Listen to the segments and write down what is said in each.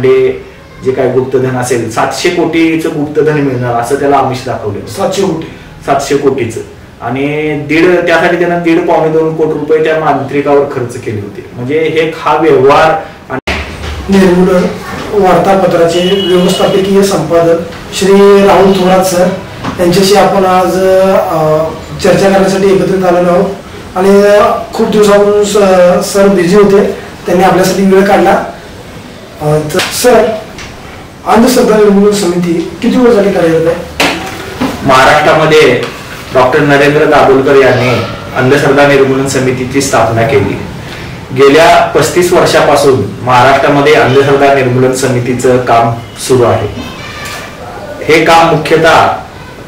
जे काय गुप्तधन असेल 700 कोटीचं गुप्तधन मिळणार असं त्याला आमिष दाखवलं. 700 कोटीचं आणि त्यासाठी त्यानं 1.5-2 कोटी रुपये त्या मांत्रिकावर खर्च केले होते. म्हणजे हा व्यवहार. निर्मूलन वार्तापत्राचे व्यवस्थापकीय संपादक श्री राहुल थोरात सर यांच्याशी आपण आज चर्चा करण्यासाठी एकत्रित आलेलो आहोत आणि खूप दिवसापासून सर बिझी होते, त्यांनी आपल्यासाठी वेळ काढला. सर, अंधश्रद्धा निर्मूलन समिती किती वर्ष झाली कार्यरत आहे? महाराष्ट्रामध्ये डॉक्टर नरेंद्र दाभोलकर यांनी अंधश्रद्धा निर्मूलन समितीची स्थापना केली. गेल्या 35 वर्षापासून महाराष्ट्रामध्ये अंधश्रद्धा निर्मूलन समितीचं काम सुरू आहे. हे काम मुख्यतः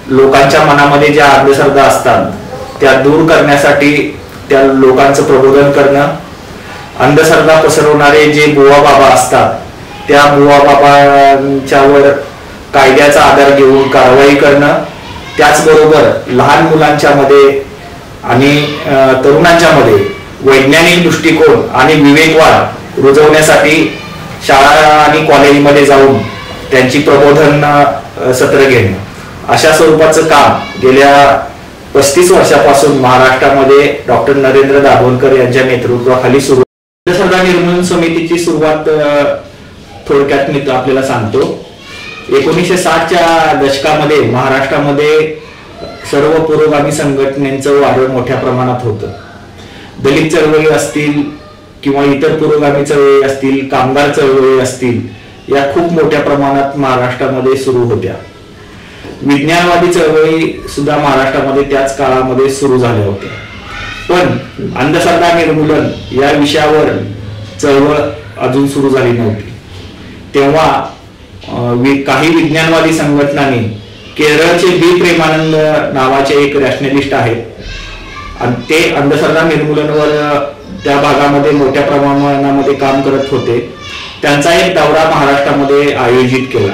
लोकांच्या मनामध्ये ज्या अंधश्रद्धा असतात त्या दूर करण्यासाठी त्या लोकांचं प्रबोधन करणं, अंधश्रद्धा पसरवणारे जे बुवा बाबा असतात त्या बुवा बाबांच्यावर कायद्याचा आधार घेऊन कारवाई करणं, त्याचबरोबर लहान मुलांच्या मध्ये आणि तरुणांच्या मध्ये वैज्ञानिक दृष्टिकोन आणि विवेकवाद रुजवण्यासाठी शाळा आणि कॉलेजमध्ये जाऊन त्यांची प्रबोधन सत्र घेणं, अशा स्वरूपाचं काम गेल्या 35 वर्षापासून महाराष्ट्रामध्ये डॉक्टर नरेंद्र दाभोलकर यांच्या नेतृत्वाखाली सुरू. अंधश्रद्धा निर्मूलन समितीची सुरुवात थोडक्यात मी आपल्याला सांगतो. 1960च्या दशकामध्ये महाराष्ट्रामध्ये सर्व पुरोगामी संघटनेचं वारं मोठ्या प्रमाणात होतं. दलित चळवळी असतील किंवा इतर पुरोगामी चळवळी असतील, कामगार चळवळी असतील, या खूप मोठ्या प्रमाणात महाराष्ट्रामध्ये सुरू होत्या. विज्ञानवादी चळवळी सुद्धा महाराष्ट्रामध्ये त्याच काळामध्ये सुरू झाल्या होत्या. पण अंधश्रद्धा निर्मूलन या विषयावर चळवळ अजून सुरू झाली नव्हती. तेव्हा काही विज्ञानवादी संघटनांनी केरळचे बी प्रेमानंद नावाचे एक रॅशनलिस्ट आहेत आणि ते अंधश्रद्धा निर्मूलनावर त्या भागामध्ये मोठ्या प्रमाणामध्ये काम करत होते. त्यांचा एक दौरा महाराष्ट्रामध्ये आयोजित केला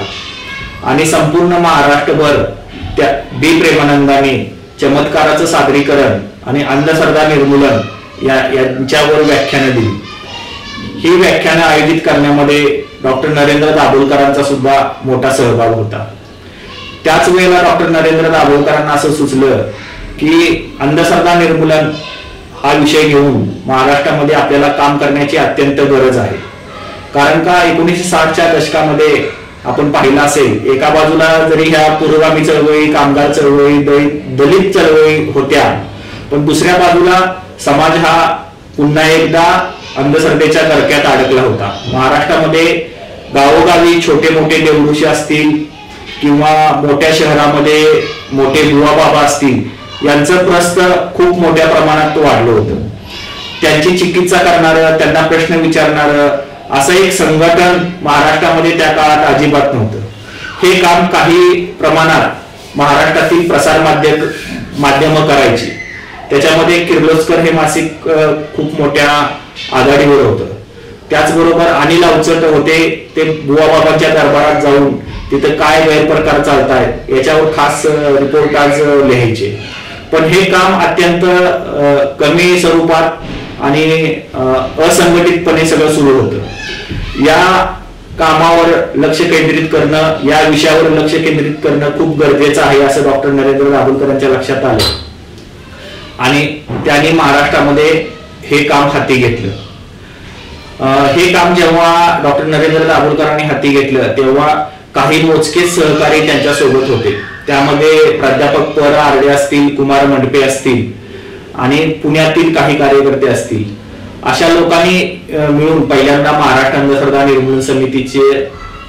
आणि संपूर्ण महाराष्ट्रभर त्या बी प्रेमानंदाने चमत्काराचं सादरीकरण आणि अंधश्रद्धा निर्मूलन यांच्यावर व्याख्यानं दिली. ही व्याख्यानं आयोजित करण्यामध्ये डॉक्टर नरेंद्र दाभोलकरांचा सुद्धा मोठा सहभाग होता. त्याच वेळेला डॉक्टर नरेंद्र दाभोलकरांना असं सुचलं की अंधश्रद्धा निर्मूलन हा विषय घेऊन महाराष्ट्रामध्ये आपल्याला काम करण्याची अत्यंत गरज आहे. कारण का 1960च्या दशकामध्ये आपण पाहिलं असेल, एका बाजूला जरी ह्या पुरोगामी चळवळी, कामगार चळवळी, दलित चळवळी होत्या, पण दुसऱ्या बाजूला समाज हा पुन्हा एकदा अंधश्रद्धेच्या गरक्यात अडकला होता. महाराष्ट्रामध्ये गावोगावी छोटे मोठे देवऋषी असतील किंवा मोठ्या शहरामध्ये मोठे बुवा बाबा असतील, यांचं प्रस्थ खूप मोठ्या प्रमाणात वाढलं होतं. त्यांची चिकित्सा करणारं, त्यांना प्रश्न विचारणारं असं एक संघटन महाराष्ट्रामध्ये त्या काळात अजिबात नव्हतं. हे काम काही प्रमाणात महाराष्ट्रातील प्रसार माध्यमं करायची. त्याच्यामध्ये किर्लोस्कर हे मासिक खूप मोठ्या आघाडीवर होतं. त्याचबरोबर अनिल अवचट होते, ते बुवा बाबांच्या दरबारात जाऊन तिथे काय गैरप्रकार चालतायत याच्यावर खास रिपोर्टाज लिहायचे. पण हे काम अत्यंत कमी स्वरूपात आणि असंघटितपणे सगळं सुरू होतं. या कामावर लक्ष केंद्रित करणं, या विषयावर लक्ष केंद्रित करणं खूप गरजेचं आहे असं डॉक्टर नरेंद्र दाभोलकरांच्या लक्षात आलं आणि त्यांनी महाराष्ट्रामध्ये हे काम हाती घेतलं. हे काम जेव्हा डॉक्टर नरेंद्र दाभोलकरांनी हाती घेतलं तेव्हा काही मोजकेच सहकारी त्यांच्या सोबत होते. त्यामध्ये प्राध्यापक पर आरडे असतील, कुमार मंडपे असतील आणि पुण्यातील काही कार्यकर्ते असतील. अशा लोकांनी मिळून पहिल्यांदा महाराष्ट्र अंधश्रद्धा निर्मूलन समितीचे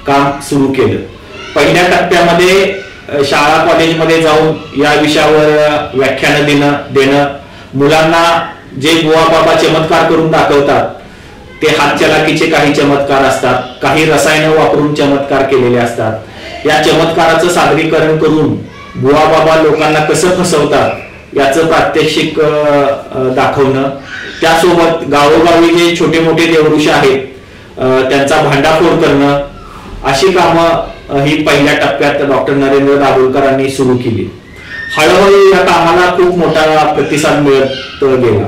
काम सुरू केलं. पहिल्या टप्प्यामध्ये शाळा कॉलेजमध्ये जाऊन या विषयावर व्याख्यानं देणं, मुलांना जे बुवा बाबा चमत्कार करून दाखवतात ते हातचलाकीचे काही चमत्कार असतात, काही रसायनं वापरून चमत्कार केलेले असतात. या चमत्काराचं सादरीकरण करून बुवा बाबा लोकांना कसं फसवतात याचं प्रात्यक्षिक दाखवणं, त्यासोबत गावोगावी जे छोटे मोठे देवऋषी आहेत त्यांचा भांडाफोड करणं, अशी कामं ही पहिल्या टप्प्यात डॉक्टर नरेंद्र दाभोलकरांनी सुरू केली. हळूहळू या कामाला खूप मोठा प्रतिसाद मिळत गेला.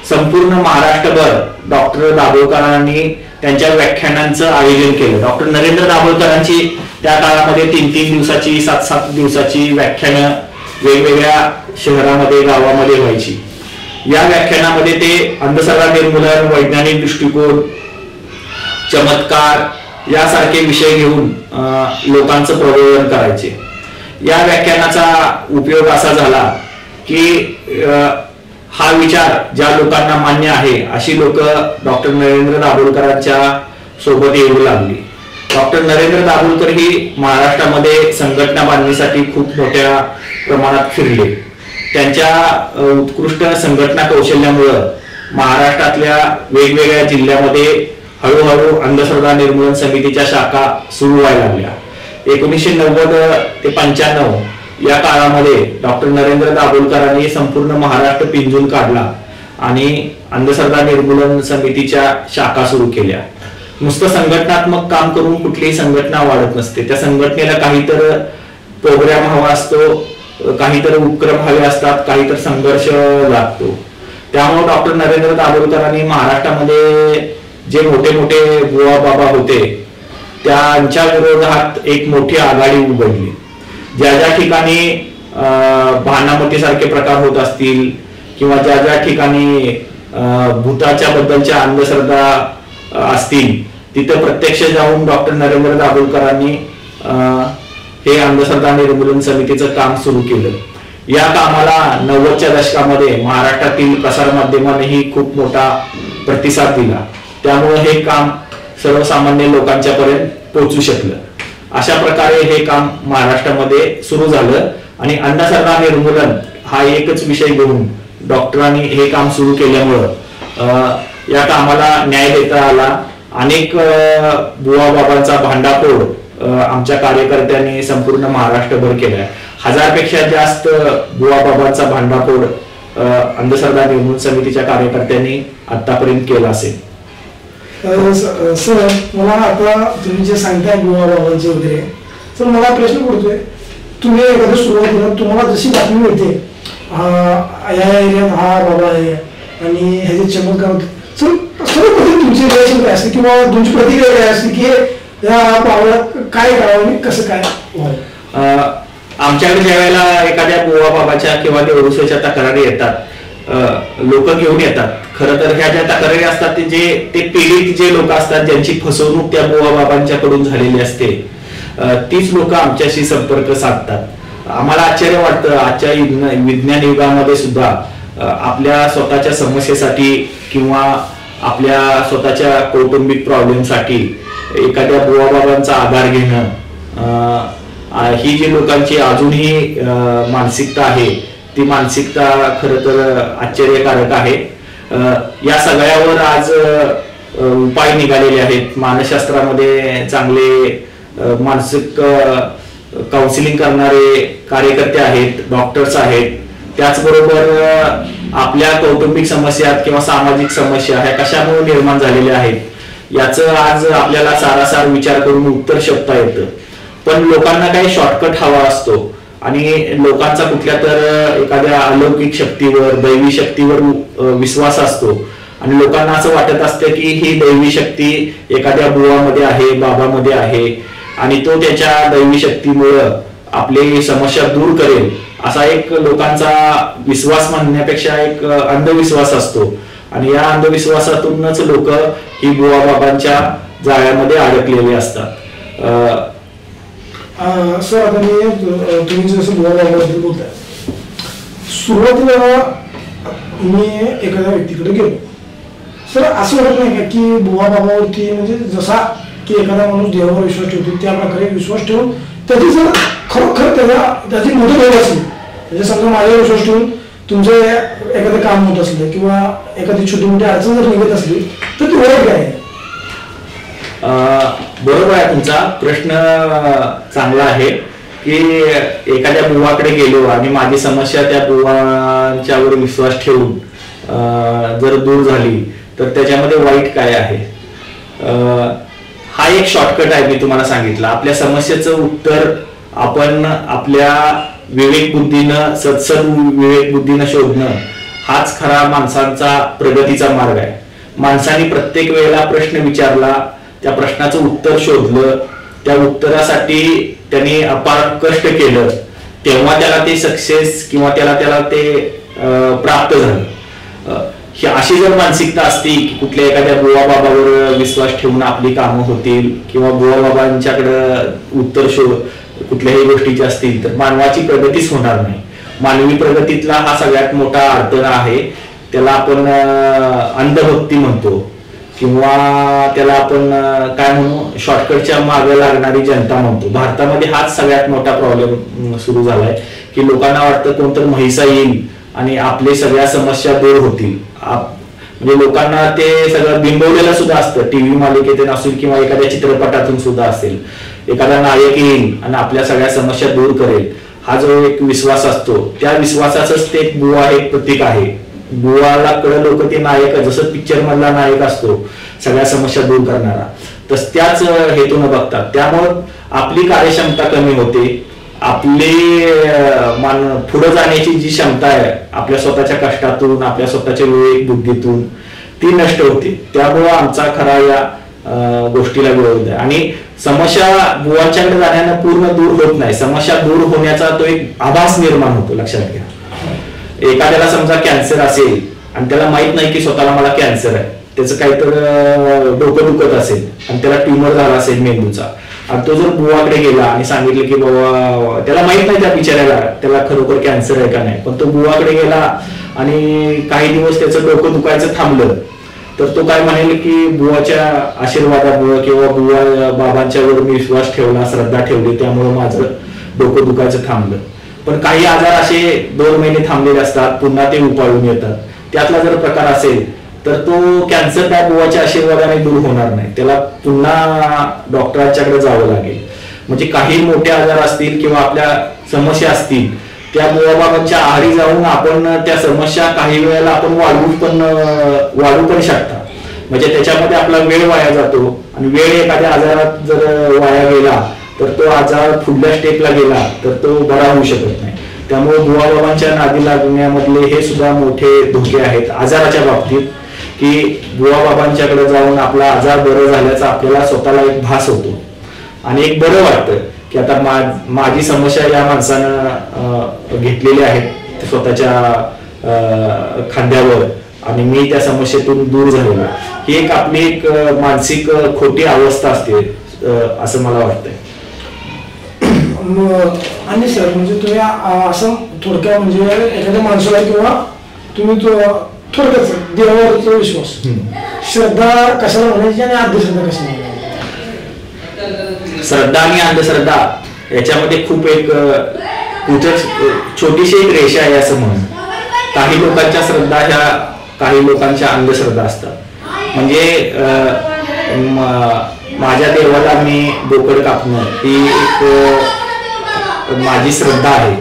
संपूर्ण महाराष्ट्रभर डॉक्टर दाभोलकरांनी त्यांच्या व्याख्यानांचं आयोजन केलं. डॉक्टर नरेंद्र दाभोळकरांची त्या काळामध्ये 3-3 दिवसाची 7-7 दिवसाची व्याख्यानं वेगवेगळ्या शहरामध्ये गावामध्ये व्हायची. या व्याख्यानामध्ये ते अंधश्रद्धा निर्मूलन, वैज्ञानिक दृष्टिकोन, चमत्कार यासारखे विषय घेऊन लोकांचं प्रबोधन करायचे. या व्याख्यानाचा उपयोग असा झाला की हा विचार ज्या लोकांना मान्य आहे अशी लोक डॉक्टर नरेंद्र दाभोळकरांच्या सोबत येऊ लागली. डॉक्टर नरेंद्र दाभोळकर ही महाराष्ट्रामध्ये संघटना बांधणीसाठी खूप मोठ्या प्रमाणात फिरले. त्यांच्या उत्कृष्ट संघटना कौशल्यामुळं महाराष्ट्रातल्या वेगवेगळ्या जिल्ह्यामध्ये हळूहळू अंधश्रद्धा निर्मूलन समितीच्या शाखा सुरू व्हायला लागल्या. 1990 ते 95 या काळामध्ये डॉक्टर नरेंद्र दाभोळकरांनी संपूर्ण महाराष्ट्र पिंजून काढला आणि अंधश्रद्धा निर्मूलन समितीच्या शाखा सुरू केल्या. नुसतं संघटनात्मक काम करून कुठलीही संघटना वाढत नसते. त्या संघटनेला काहीतरी प्रोग्राम हवा असतो, काहीतरी उपक्रम हवे असतात, काहीतरी संघर्ष लागतो. त्यामुळे डॉक्टर नरेंद्र दाभोळकरांनी महाराष्ट्रामध्ये जे मोठे मोठे बुवा बाबा होते त्यांच्या विरोधात एक मोठी आघाडी उघडली. ज्या ज्या ठिकाणी भानामती सारखे प्रकार होत असतील किंवा ज्या ज्या ठिकाणी भूताच्या बद्दलच्या अंधश्रद्धा असतील तिथं प्रत्यक्ष जाऊन डॉक्टर नरेंद्र दाभोळकरांनी हे अंधश्रद्धा निर्मूलन समितीचं काम सुरू केलं. या कामाला 90च्या दशकामध्ये महाराष्ट्रातील प्रसारमाध्यमांनीही खूप मोठा प्रतिसाद दिला. त्यामुळे हे काम सर्वसामान्य लोकांच्या पर्यंत पोहोचू शकलं. अशा प्रकारे हे काम महाराष्ट्रामध्ये सुरू झालं आणि अंधश्रद्धा निर्मूलन हा एकच विषय घेऊन डॉक्टरांनी हे काम सुरू केल्यामुळं या कामाला न्याय देता आला. अनेक बुवा बाबांचा भांडाफोड आमच्या कार्यकर्त्यांनी संपूर्ण महाराष्ट्रभर केलाय. 1000 पेक्षा जास्त बुवा बाबांचा भांडाफोड अंधश्रद्धा निर्मूलन समितीच्या कार्यकर्त्यांनी आतापर्यंत केला असेल. सर मला आता तुम्ही जे सांगताय बुवा बाबांचे वगैरे, तर मला प्रश्न पडतोय, तुम्ही एखाद्या सुरुवातीला तुम्हाला जशी बातमी मिळते या एरियात हा बाबा आहे आणि ह्याचे चमत्कार होते, सर्वप्रथम तुमची रिएक्शन काय असते किंवा तुमची प्रतिक्रिया काय असते की या बाबाला काय करावं आणि कसं काय व्हावं? आमच्याकडे ज्या वेळेला एखाद्या बुवा बाबाच्या किंवा देवरुसेच्या तक्रारी येतात, लोक घेऊन येतात. खरं तर ह्या ज्या तक्रारी असतात ते पीडित जे लोक असतात ज्यांची फसवणूक त्या बुवा बाबांच्याकडून झालेली असते, तीच लोक आमच्याशी संपर्क साधतात. आम्हाला आश्चर्य वाटतं आजच्या विज्ञान युगामध्ये सुद्धा आपल्या स्वतःच्या समस्येसाठी किंवा आपल्या स्वतःच्या कौटुंबिक प्रॉब्लेमसाठी एखाद्या बुवा बाबांचा आधार घेणं, ही जी लोकांची अजूनही मानसिकता आहे ती मानसिकता खरं तर आश्चर्यकारक आहे. या सगळ्यावर आज उपाय निघालेले आहेत. मानसशास्त्रामध्ये चांगले मानसिक काउन्सिलिंग करणारे कार्यकर्ते आहेत, डॉक्टर्स आहेत. त्याचबरोबर आपल्या कौटुंबिक समस्या किंवा सामाजिक समस्या ह्या कशामुळे निर्माण झालेल्या आहेत याचं आज आपल्याला सारासार विचार करून उत्तर शोधता येतं. पण लोकांना काही शॉर्टकट हवा असतो आणि लोकांचा कुठल्या तर एखाद्या अलौकिक शक्तीवर, दैवी शक्तीवर विश्वास असतो आणि लोकांना असं वाटत असतं की ही दैवी शक्ती एखाद्या बुवामध्ये आहे, बाबामध्ये आहे आणि तो त्याच्या दैवी शक्तीमुळं आपली समस्या दूर करेल असा एक लोकांचा विश्वास म्हणण्यापेक्षा एक अंधविश्वास असतो आणि या अंधविश्वासातूनच लोक ही बुवा बाबांच्या जाळ्यामध्ये अडकलेले असतात. सर आता तुम्ही जसं बुवा बाबाबद्दल बोलताय, सुरुवातीला मी एखाद्या व्यक्तीकडे गेलो, सर असं वाटत नाही का की बुवा बाबावरती म्हणजे जसा की एखादा माणूस देवावर विश्वास ठेवतो त्या प्रकारे विश्वास ठेवून त्याची जर खरोखर त्याची मदत होत असली, म्हणजे समजा माझ्यावर विश्वास ठेवून तुमचं एखादं काम होत असलं किंवा एखादी छोटी मोठी अडचण जर निघत असली तर ती ओळख काय आहे? बरोबर आहे, तुमचा प्रश्न चांगला आहे की एखाद्या बुवाकडे गेलो आणि माझी समस्या त्या बुवांच्यावर विश्वास ठेवून जर दूर झाली तर त्याच्यामध्ये वाईट काय आहे? हा एक शॉर्टकट आहे, मी तुम्हाला सांगितलं. आपल्या समस्येचं उत्तर आपण आपल्या विवेक बुद्धीनं, सत्सद विवेक बुद्धीनं शोधणं हाच खरा माणसांचा प्रगतीचा मार्ग आहे. माणसाने प्रत्येक वेळेला प्रश्न विचारला, त्या प्रश्नाचं उत्तर शोधलं, त्या उत्तरासाठी त्यांनी अपार कष्ट केलं, तेव्हा त्याला ते सक्सेस किंवा त्याला ते प्राप्त झालं. अशी जर मानसिकता असती की कुठल्या एखाद्या बुवा बाबावर विश्वास ठेवून आपली कामं होतील किंवा बुवा बाबांच्याकडं उत्तर शोध कुठल्याही गोष्टीची असतील, तर मानवाची प्रगतीच होणार नाही. मानवी प्रगतीतला हा सगळ्यात मोठा अडथळा आहे. त्याला आपण अंधभक्ती म्हणतो किंवा त्याला आपण काय म्हणू, शॉर्टकटच्या मागे लागणारी जनता म्हणतो. भारतामध्ये हाच सगळ्यात मोठा प्रॉब्लेम सुरू झालाय की लोकांना वाटतं कोणतं म्हैसा येईल आणि आपले सगळ्या समस्या दूर होतील. म्हणजे लोकांना ते सगळं बिंबवलेलं सुद्धा असतं, टीव्ही मालिकेतून असेल किंवा एखाद्या चित्रपटातून सुद्धा असेल. एखादा नायक येईल आणि आपल्या सगळ्या समस्या दूर करेल, हा जो एक विश्वास असतो, त्या विश्वासाचंच ते बुवा एक प्रतीक आहे. बुवाला कळलं लोक ते नायक, जसं पिक्चर मधला नायक असतो सगळ्या समस्या दूर करणारा, तस त्याच हेतून बघतात. त्यामुळं आपली कार्यक्षमता कमी होते, आपली पुढे जाण्याची जी क्षमता आहे आपल्या स्वतःच्या कष्टातून, आपल्या स्वतःच्या विवेक बुद्धीतून, ती नष्ट होते. त्यामुळं आमचा खरा या गोष्टीला विरोध आहे. आणि समस्या बुवांच्याकडे जाण्यानं पूर्ण दूर होत नाही, समस्या दूर होण्याचा तो एक आभास निर्माण होतो. लक्षात घ्या, एखाद्याला समजा कॅन्सर असेल आणि त्याला माहित नाही की स्वतःला मला कॅन्सर आहे, त्याचं काहीतरी डोकं दुखत असेल आणि त्याला ट्युमर झाला असेल मेंदूचा, आणि तो जर बुवाकडे गेला आणि सांगितलं की बाबा, त्याला माहित नाही त्या बिचाऱ्याला त्याला खरोखर कॅन्सर आहे का नाही, पण तो बुवाकडे गेला आणि काही दिवस त्याचं डोकं दुखायचं थांबलं, तर तो काय म्हणेल की बुवाच्या आशीर्वादामुळे किंवा बुवा बाबांच्यावर मी विश्वास ठेवला, श्रद्धा ठेवली, त्यामुळे माझं डोकं दुखायचं थांबलं. पण काही आजार असे 2 महिने थांबलेले असतात, पुन्हा ते उपाळून येतात. त्यातला जर प्रकार असेल तर तो कॅन्सर त्या बुवाच्या आशीर्वादाने दूर होणार नाही, त्याला पुन्हा डॉक्टरांच्याकडे जावं लागेल. म्हणजे काही मोठे आजार असतील किंवा आपल्या समस्या असतील, त्या बुवाबाबांच्या आहारी जाऊन आपण त्या समस्या काही वेळेला आपण वाढू पण शकता. म्हणजे त्याच्यामध्ये आपला वेळ वाया जातो, आणि वेळ एखाद्या आजारात जर वाया गेला तर तो आजार पुढल्या स्टेपला गेला तर तो बरा होऊ शकत नाही. त्यामुळे बुवाबाबांच्या नादी लागण्यामधले हे सुद्धा मोठे धोके आहेत आजाराच्या बाबतीत, की बुवाबाबांच्याकडे जाऊन आपला आजार बरं झाल्याचा आपल्याला स्वतःला एक भास होतो आणि एक बरं वाटतं की आता माझी समस्या या माणसानं घेतलेली आहेत स्वतःच्या खांद्यावर आणि मी त्या समस्येतून दूर झालेलो. ही एक आपली एक मानसिक खोटी अवस्था असते असं मला वाटतंय. आणि सर, म्हणजे तुम्ही असं थोडक्यात म्हणजे एखाद्या माणसाला किंवा तुम्ही तो थोडक्यात देवावरचा विश्वास, श्रद्धा कशाला म्हणायची आणि अंधश्रद्धा कशाला म्हणायची? श्रद्धा आणि अंधश्रद्धा याच्यामध्ये खूप एक छोटीशी एक रेषा आहे असं म्हणून. काही लोकांच्या श्रद्धा ह्या काही लोकांच्या अंधश्रद्धा असतात. म्हणजे माझ्या देवाला मी बोकड कापणं ही एक माझी श्रद्धा आहे,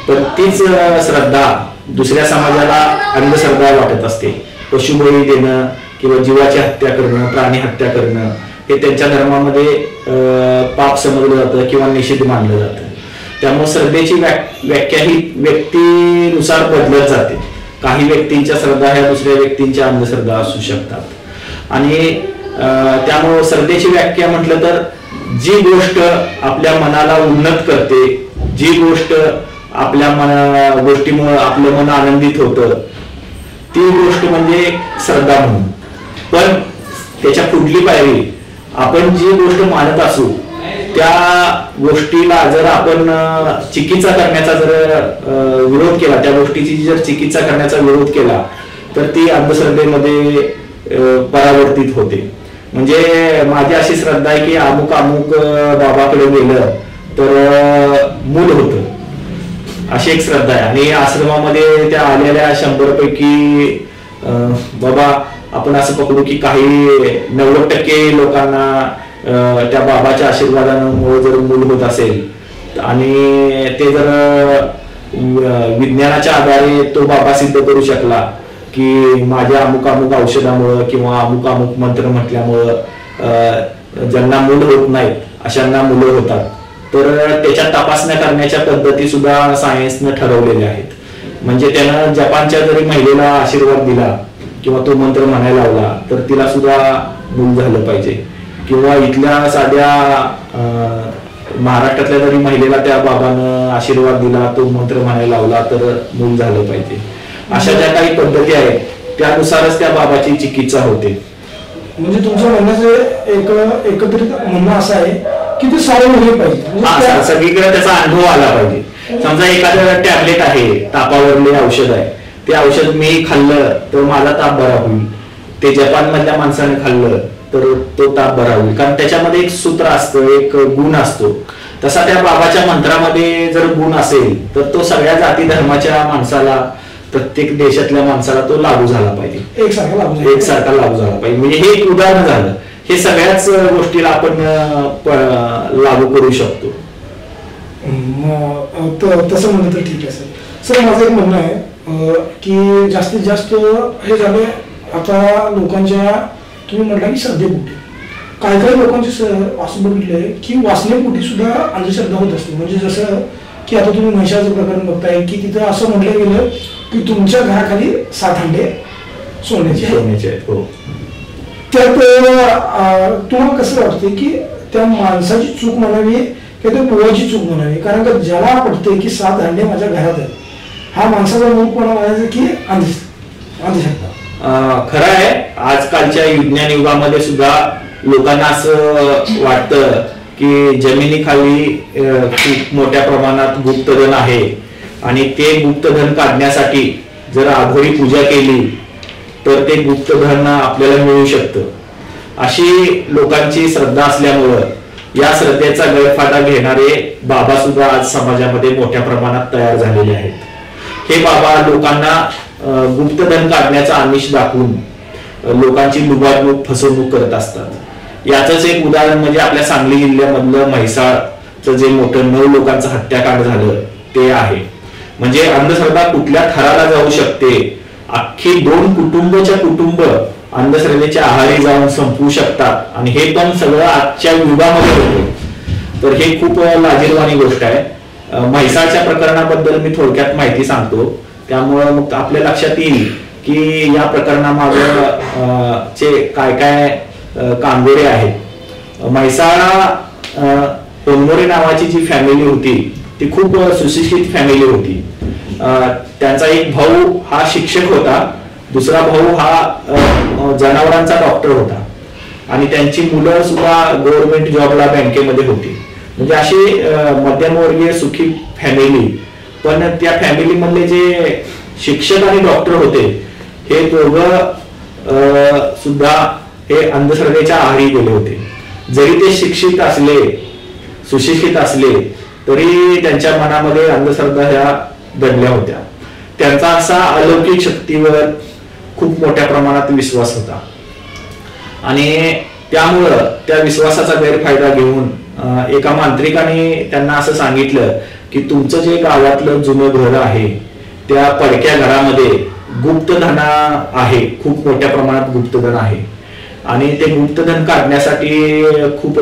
पण तीच श्रद्धा दुसऱ्या समाजाला अंधश्रद्धा वाटत असते. पशुबळी देणं किंवा जीवाची हत्या करणं, प्राणी हत्या करणं हे त्यांच्या धर्मामध्ये पाप समजलं जातं किंवा निषिद्ध मानलं जातं. त्यामुळे श्रद्धेची व्याख्या ही व्यक्तीनुसार बदलत जाते. काही व्यक्तींच्या श्रद्धा ह्या दुसऱ्या व्यक्तींच्या अंधश्रद्धा असू शकतात. आणि त्यामुळे श्रद्धेची व्याख्या म्हटलं तर जी गोष्ट आपल्या मनाला उन्नत करते, जी गोष्ट आपल्या गोष्टीमुळे आपलं मन आनंदित होतं, ती गोष्ट म्हणजे श्रद्धा म्हणून. पण त्याच्या पुढली पायरी, आपण जी गोष्ट मानत असू त्या गोष्टीला जर आपण चिकित्सा करण्याचा जर विरोध केला, त्या गोष्टीची जर चिकित्सा करण्याचा विरोध केला तर ती अंधश्रद्धेमध्ये परावर्तित होते. म्हणजे माझी अशी श्रद्धा आहे की अमुक अमुक बाबाकडे गेलं तर मूल होतं, अशी एक श्रद्धा आहे. आणि आश्रमामध्ये त्या आलेल्या 100 पैकी बाबा आपण असं पकडू की काही 90% लोकांना त्या बाबाच्या आशीर्वादामुळे जर मूल होत असेल आणि ते जर विज्ञानाच्या आधारे तो बाबा सिद्ध करू शकला की माझ्या अमुक अमुक औषधामुळं किंवा अमुक अमुक मंत्र म्हटल्यामुळं ज्यांना मूल होत नाहीत अशांना मुलं होतात, तर त्याच्या तपासण्या करण्याच्या पद्धती सुद्धा सायन्सनं ठरवलेल्या आहेत. म्हणजे त्यानं जपानच्या जरी महिलेला आशीर्वाद दिला किंवा तो मंत्र म्हणायला लावला तर तिला सुद्धा मूल झालं पाहिजे, किंवा इथल्या साध्या महाराष्ट्रातल्या जरी महिलेला त्या बाबानं आशीर्वाद दिला, तो मंत्र म्हणायला लावला तर मूल झालं पाहिजे. अशा ज्या काही पद्धती आहेत त्यानुसारच त्या बाबाची चिकित्सा होते. म्हणजे तुमचं म्हणण्याचं एकत्रित म्हणणं असं आहे की ते सारे मिळले पाहिजे, सगळीकडे त्याचा अनुभव आला पाहिजे. समजा एखादं टॅबलेट आहे, तापावरले औषध आहे, ते औषध मी खाल्लं तर माझा ताप बरा होईल, ते जपान मधल्या माणसाने खाल्लं तर तो ताप बरा होईल, कारण त्याच्यामध्ये एक सूत्र असतं, एक गुण असतो. तसा त्या बाबाच्या मंत्रामध्ये जर गुण असेल तर तो सगळ्या जाती धर्माच्या माणसाला, प्रत्येक देशातल्या माणसाला तो लागू झाला पाहिजे, एकसारखा लागू झाला पाहिजे. म्हणजे हे एक उदाहरण झालं. हे सगळ्याच गोष्टीला आपण लागू करू शकतो. तसं म्हणलं तर ठीक आहे सर. सर माझं एक म्हणणं आहे की जास्तीत जास्त हे झाले आता लोकांच्या, तुम्ही म्हटलं की श्रद्धेपोटी, काही काही लोकांचे असं बघितलंय की वासनेपोटी सुद्धा अंधश्रद्धा होत असते. म्हणजे जसं की आता तुम्ही म्हैसाचं प्रकरण बघताय की तिथं असं म्हटलं गेलं की तुमच्या घराखाली 7 अंडे सोन्याचे आहेत. हो. त्यात तुम्हाला कसं वाटते की त्या माणसाची चूक म्हणावी की त्या पोवाची चूक म्हणावी? कारण का ज्याला पटते की 7 अंडे माझ्या घरात आहेत, हा माणसाचा मूळपणा म्हणायचं की अंधश्रद्धा. खरं आहे, आजकालच्या विज्ञान युगामध्ये सुद्धा लोकांना असं वाटतं की जमिनीखाली खूप मोठ्या प्रमाणात गुप्तधन आहे आणि ते गुप्तधन काढण्यासाठी जर आघोडी पूजा केली तर ते गुप्तधन आपल्याला मिळू शकतं. अशी लोकांची श्रद्धा असल्यामुळं या श्रद्धेचा गैरफायदा घेणारे बाबा सुद्धा आज समाजामध्ये मोठ्या प्रमाणात तयार झालेले आहेत. हे बाबा लोकांना गुप्तधन काढण्याचा आमिष दाखवून लोकांची लुबाडणूक, फसवणूक करत असतात. याचंच एक उदाहरण म्हणजे आपल्या सांगली जिल्ह्यामधलं म्हैसाळचं जे मोठं 9 लोकांचं हत्याकांड झालं ते आहे. म्हणजे अंधश्रद्धा कुठल्या थराला जाऊ शकते, अख्खी 2 कुटुंब अंधश्रद्धेच्या आहारी जाऊन संपवू शकतात, आणि हे पण सगळं आजच्या युगामध्ये होतं. तर हे खूप लाजिरवाणी गोष्ट आहे. म्हैसाळच्या प्रकरणाबद्दल मी थोडक्यात माहिती सांगतो, त्यामुळं मग आपल्या लक्षात येईल की या प्रकरणामागं चे काय काय कामगिरी आहेत. म्हैसाळा होनमोरे नावाची जी फॅमिली होती ती खूप सुशिक्षित फॅमिली होती. त्यांचा एक भाऊ हा शिक्षक होता, दुसरा भाऊ हा जनावरांचा डॉक्टर होता, आणि त्यांची मुलं सुद्धा गव्हर्नमेंट जॉबला बँकेमध्ये होती. म्हणजे अशी मध्यमवर्गीय सुखी फॅमिली. पण त्या फॅमिली मधले जे शिक्षक आणि डॉक्टर होते हे दोघं सुद्धा हे अंधश्रद्धेच्या आहारी गेले होते. जरी ते शिक्षित असले, सुशिक्षित असले, तरी त्यांच्या मनामध्ये अंधश्रद्धा ह्या दडल्या होत्या. त्यांचा असा अलौकिक शक्तीवर खूप मोठ्या प्रमाणात विश्वास होता, आणि त्यामुळं त्या विश्वासाचा गैरफायदा घेऊन एका मांत्रिकाने त्यांना असं सांगितलं की तुमचं जे गावातलं जुनं घर आहे त्या पडक्या घरामध्ये गुप्तधन आहे, खूप मोठ्या प्रमाणात गुप्तधन आहे, आणि ते गुप्तधन काढण्यासाठी खूप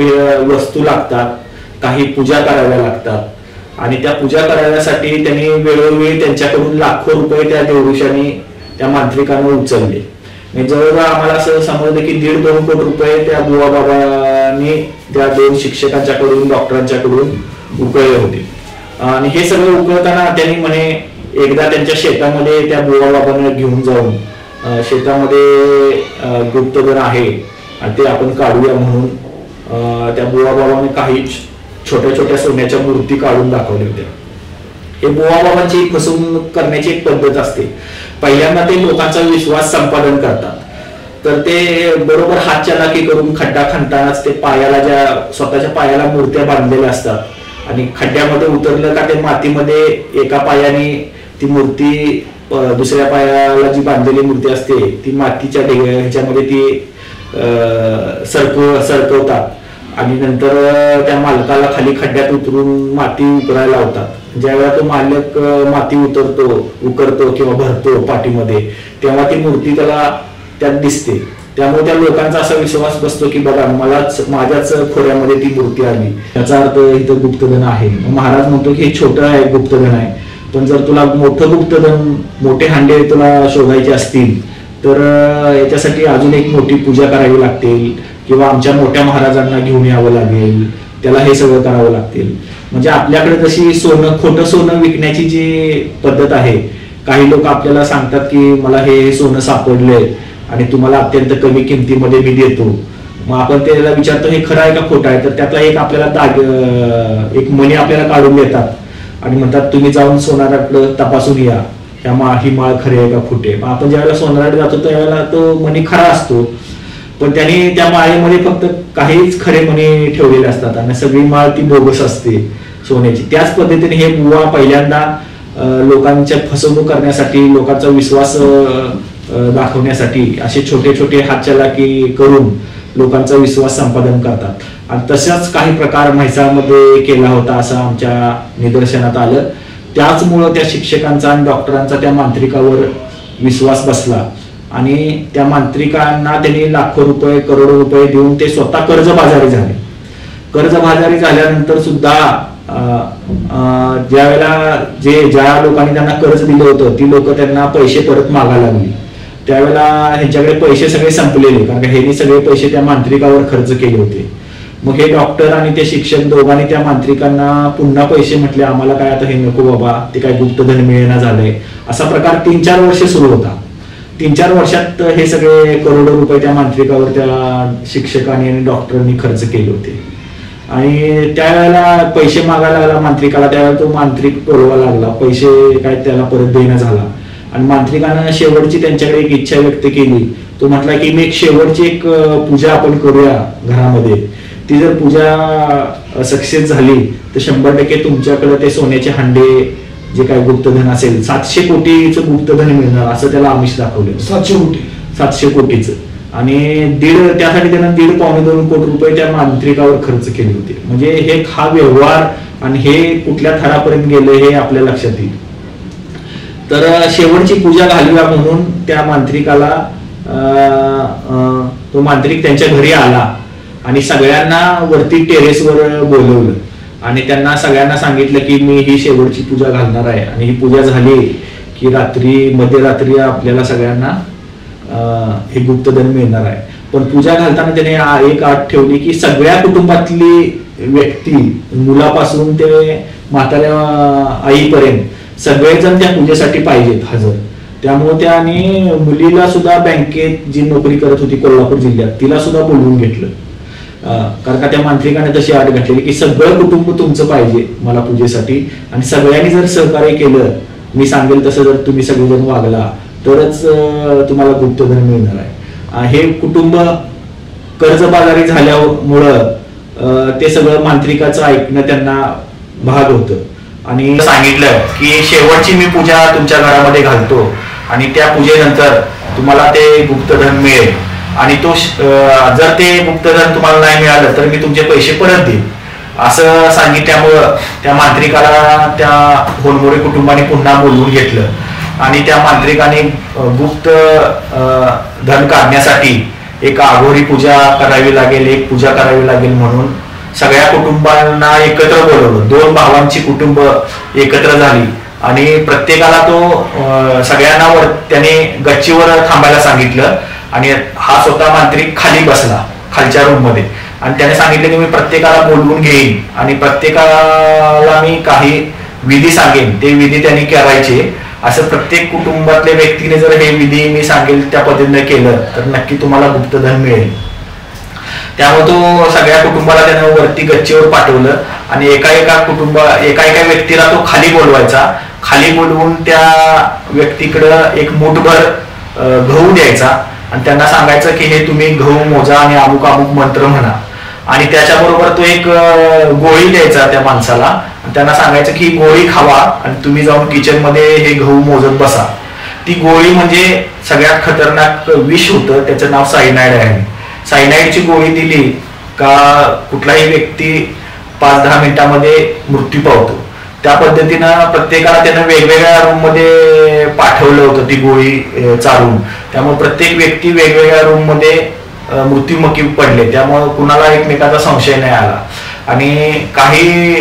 वस्तू लागतात, काही पूजा कराव्या लागतात, आणि त्या पूजा कराव्यासाठी त्यांनी वेळोवेळी त्यांच्याकडून लाखो रुपये त्या देवऋषांनी, त्या मांत्रिकांवर उचलले. जवळजवळ आम्हाला असं समजलं की 1.5-2 कोटी रुपये त्या बुवा बाबांनी त्या 2 शिक्षकांच्याकडून, डॉक्टरांच्याकडून उकळले होते. आणि हे सगळं उकळताना त्यांनी म्हणे एकदा त्यांच्या शेतामध्ये त्या बुवा बाबांना घेऊन जाऊन शेतामध्ये गुप्तधन आहे आणि ते आपण काढूया म्हणून त्या बुवा बाबांनी काही छोट्या छोट्या सोन्याच्या मूर्ती काढून दाखवल्या होत्या. हे बुवा बाबांची फसवणूक करण्याची एक पद्धत असते. पहिल्यांदा ते लोकांचा विश्वास संपादन करतात, तर ते बरोबर हात चालाकी करून खड्डा खणतानाच ते पायाला, ज्या स्वतःच्या पायाला मूर्त्या बांधलेल्या असतात, आणि खड्ड्यामध्ये उतरलं का ते मातीमध्ये एका पायाने ती मूर्ती, दुसऱ्या पायाला जी बांधलेली मूर्ती असते ती मातीच्या ह्याच्यामध्ये ती सरकवतात, आणि नंतर त्या मालकाला खाली खड्ड्यात उतरून माती उकरायला लावतात. ज्यावेळेला तो मालक माती उकरतो किंवा भरतो पाठीमध्ये, तेव्हा ती मूर्ती त्याला त्यात दिसते. त्यामुळे त्या लोकांचा असा विश्वास बसतो की बघा माझ्याच खोऱ्यामध्ये ती मूर्ती आली, याचा अर्थ इथं गुप्तधन आहे. महाराज म्हणतो की हे छोटं आहे, गुप्तधन आहे, पण जर तुला मोठं गुप्तधन, मोठे हांडे तुला शोधायचे असतील तर याच्यासाठी अजून एक मोठी पूजा करावी लागतील किंवा आमच्या मोठ्या महाराजांना घेऊन यावं लागेल, त्याला हे सगळं करावं लागतील. म्हणजे आपल्याकडे जशी खोटं सोनं विकण्याची जी पद्धत आहे, काही लोक आपल्याला सांगतात की मला हे सोनं सापडलंय आणि तुम्हाला अत्यंत कमी किमतीमध्ये मी देतो. मग आपण त्याला विचारतो हे खरं आहे का खोटं आहे, तर त्यातला एक आपल्याला एक मणी आपल्याला काढून देतात आणि म्हणतात तुम्ही जाऊन सोनाराकडे तपासून या, ही माळ खरी आहे का खोटे. मग आपण ज्यावेळेला सोनाराकडे जातो त्यावेळेला तो मणी खरा असतो, पण त्यांनी त्या माळेमध्ये फक्त काहीच खरे मणी ठेवलेले असतात आणि सगळी माळ ती बोगस असते सोन्याची. त्याच पद्धतीने हे बुवा पहिल्यांदा लोकांच्या फसवणूक करण्यासाठी, लोकांचा विश्वास दाखवण्यासाठी असे छोटे छोटे हातचलाकी करून लोकांचा विश्वास संपादन करतात. आणि तशाच काही प्रकार म्हैसाळमध्ये केला होता असं आमच्या निदर्शनात आलं. त्याचमुळं त्या शिक्षकांचा आणि डॉक्टरांचा त्या मांत्रिकावर विश्वास बसला आणि त्या मांत्रिकांना त्यांनी लाखो रुपये, करोडो रुपये देऊन ते स्वतः कर्जबाजारी झाले. कर्जबाजारी झाल्यानंतर सुद्धा ज्या लोकांनी त्यांना कर्ज दिलं होतं ती लोक त्यांना पैसे परत मागायला लागली. त्यावेळेला ह्यांच्याकडे पैसे सगळे संपलेले, कारण ह्यांनी सगळे पैसे त्या मांत्रिकावर खर्च केले होते. मग हे डॉक्टर आणि ते शिक्षक दोघांनी त्या मांत्रिकांना पुन्हा पैसे म्हटले, आम्हाला काय आता हे नको बाबा, ते काय गुप्तधन मिळेना झालंय. असा प्रकार 3-4 वर्ष सुरू होता. 3-4 वर्षात हे सगळे करोडो रुपये त्या मांत्रिकावर त्या शिक्षकांनी आणि डॉक्टरांनी खर्च केले होते. आणि त्यावेळेला पैसे मागायला लागला मांत्रिकाला, त्यावेळेला तो मांत्रिक टोलवा लागला, पैसे काय त्याला परत देणं झाला. आणि मांत्रिकानं शेवटची त्यांच्याकडे एक इच्छा व्यक्त केली. तो म्हटला की मी शेवटची एक पूजा आपण करूया घरामध्ये, ती जर पूजा सक्सेस झाली तर 100% तुमच्याकडे ते सोन्याचे हांडे जे काय गुप्तधन असेल 700 कोटीचं गुप्तधन मिळणार, असं त्याला आमिष दाखवलं. 700 कोटीचं. आणि त्यासाठी त्यानं 1.5-2 कोटी रुपये त्या मांत्रिकावर खर्च केले होते. म्हणजे हा व्यवहार आणि हे कुठल्या थरापर्यंत गेले हे आपल्या लक्षात येईल. तर शेवटची पूजा घालूया म्हणून त्या मांत्रिकाला तो मांत्रिक त्यांच्या घरी आला आणि सगळ्यांना वरती टेरेसवर बोलवलं आणि त्यांना सगळ्यांना सांगितलं की मी ही शेवटची पूजा घालणार आहे आणि ही पूजा झाली की मध्यरात्री आपल्याला सगळ्यांना हे गुप्तधन मिळणार आहे. पण पूजा घालताना त्याने एक अट ठेवली की सगळ्या कुटुंबातली व्यक्ती, मुलापासून ते म्हाताऱ्या आईपर्यंत सगळेजण त्या पूजेसाठी पाहिजेत हजर. त्यामुळे त्याने मुलीला सुद्धा बँकेत जी नोकरी करत होती कोल्हापूर जिल्ह्यात तिला सुद्धा बोलवून घेतलं, कारण का त्या मांत्रिकाने तशी अट घातलेली की सगळं कुटुंब तुमचं पाहिजे मला पूजेसाठी आणि सगळ्यांनी जर सहकार्य केलं, मी सांगेल तसं जर तुम्ही सगळेजण वागला तरच तुम्हाला गुप्तधन मिळणार आहे. हे कुटुंब कर्जबाजारी झाल्यामुळं ते सगळं मांत्रिकाचं ऐकणं त्यांना भाग होतं आणि सांगितलं की शेवटची मी पूजा तुमच्या घरामध्ये घालतो आणि त्या पूजेनंतर तुम्हाला ते गुप्तधन मिळेल आणि तो जर ते गुप्तधन तुम्हाला नाही मिळालं तर मी तुमचे पैसे परत देईन असं सांगितल्यामुळं त्या मांत्रिकाला त्या होनमोरे कुटुंबाने पुन्हा बोलवून घेतलं आणि त्या मांत्रिकाने गुप्त धन काढण्यासाठी एक आघोरी पूजा करावी लागेल, एक पूजा करावी लागेल म्हणून सगळ्या कुटुंबांना एकत्र बोलवलं. 2 भावांची कुटुंब एकत्र झाली आणि प्रत्येकाला तो सगळ्यांना त्याने गच्चीवर थांबायला सांगितलं आणि हा स्वतः मांत्रिक खाली बसला खालच्या रूम मध्ये आणि त्याने सांगितलं की मी प्रत्येकाला बोलवून घेईन आणि प्रत्येकाला मी काही विधी सांगेन, ते विधी त्यांनी करायचे. असं प्रत्येक कुटुंबातल्या व्यक्तीने जर हे विधी मी सांगेल त्या पद्धतीने केलं तर नक्की तुम्हाला गुप्तधन मिळेल. त्यामुळे तो सगळ्या कुटुंबाला त्यानं वरती गच्चीवर पाठवलं आणि एका व्यक्तीला तो खाली बोलवायचा. खाली बोलवून त्या व्यक्तीकडं एक मूठभर गहू द्यायचा आणि त्यांना सांगायचं की हे तुम्ही गहू मोजा आणि अमुक अमुक मंत्र म्हणा आणि त्याच्याबरोबर तो एक गोळी द्यायचा त्या माणसाला आणि त्यांना सांगायचं की ही गोळी खावा आणि तुम्ही जाऊन किचन मध्ये हे गहू मोजत बसा. ती गोळी म्हणजे सगळ्यात खतरनाक विष होतं, त्याचं नाव सायनाइड आहे. सायनाइडची गोळी दिली का कुठलाही व्यक्ती 5-10 मिनिटांमध्ये मृत्यू पावतो. त्या पद्धतीनं प्रत्येकाला त्यानं वेगवेगळ्या रूम मध्ये पाठवलं होतं ती गोळी चालून. त्यामुळे प्रत्येक व्यक्ती वेगवेगळ्या रूम मध्ये मृत्युमुखी पडले. त्यामुळे कुणाला एकमेकाचा संशय नाही आला आणि काही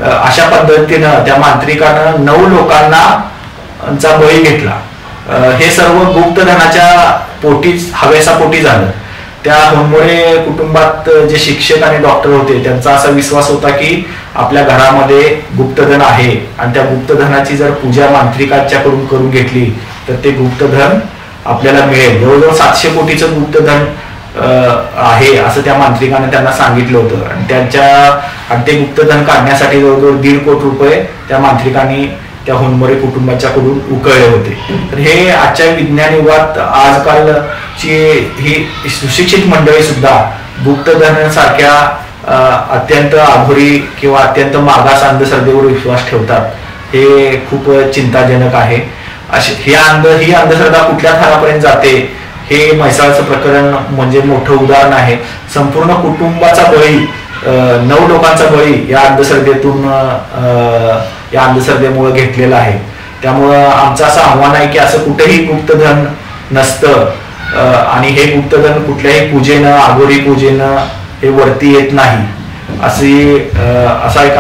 अशा पद्धतीनं त्या मांत्रिकानं 9 लोकांना बळी घेतला. हे सर्व गुप्तधनाच्या पोटीच हवेसापोटी झालं. त्या होनमोरे कुटुंबात जे शिक्षक आणि डॉक्टर होते त्यांचा असा विश्वास होता की आपल्या घरामध्ये गुप्तधन आहे आणि त्या गुप्तधनाची जर पूजा मांत्रिकाच्याकडून करून घेतली तर ते गुप्तधन आपल्याला मिळेल. जवळजवळ 700 कोटीचं गुप्तधन आहे असं त्या मांत्रिकाने त्यांना सांगितलं होतं आणि ते गुप्तधन काढण्यासाठी जवळजवळ 1.5 कोटी रुपये त्या मांत्रिकांनी त्या होनमोरे कुटुंबाच्याकडून उकळले होते. तर हे आजच्या विज्ञान युगात आजकालची ही सुशिक्षित मंडळी सुद्धा गुप्तधन सारख्या अत्यंत अघोरी किंवा अत्यंत मागास अंधश्रद्धेवर विश्वास ठेवतात. हे खूप चिंताजनक आहे. ही अंधश्रद्धा कुठल्या थरापर्यंत जाते हे म्हैसाळचं प्रकरण म्हणजे मोठं उदाहरण आहे. संपूर्ण कुटुंबाचा बळी 9 लोकांचा बळी या अंधश्रद्धेमुळे घेतलेला आहे. त्यामुळं आमचं असं आव्हान आहे की असं कुठेही गुप्तधन नसतं आणि हे गुप्तधन कुठल्याही पूजेनं आघोरी पूजेनं हे वरती येत नाही असा एक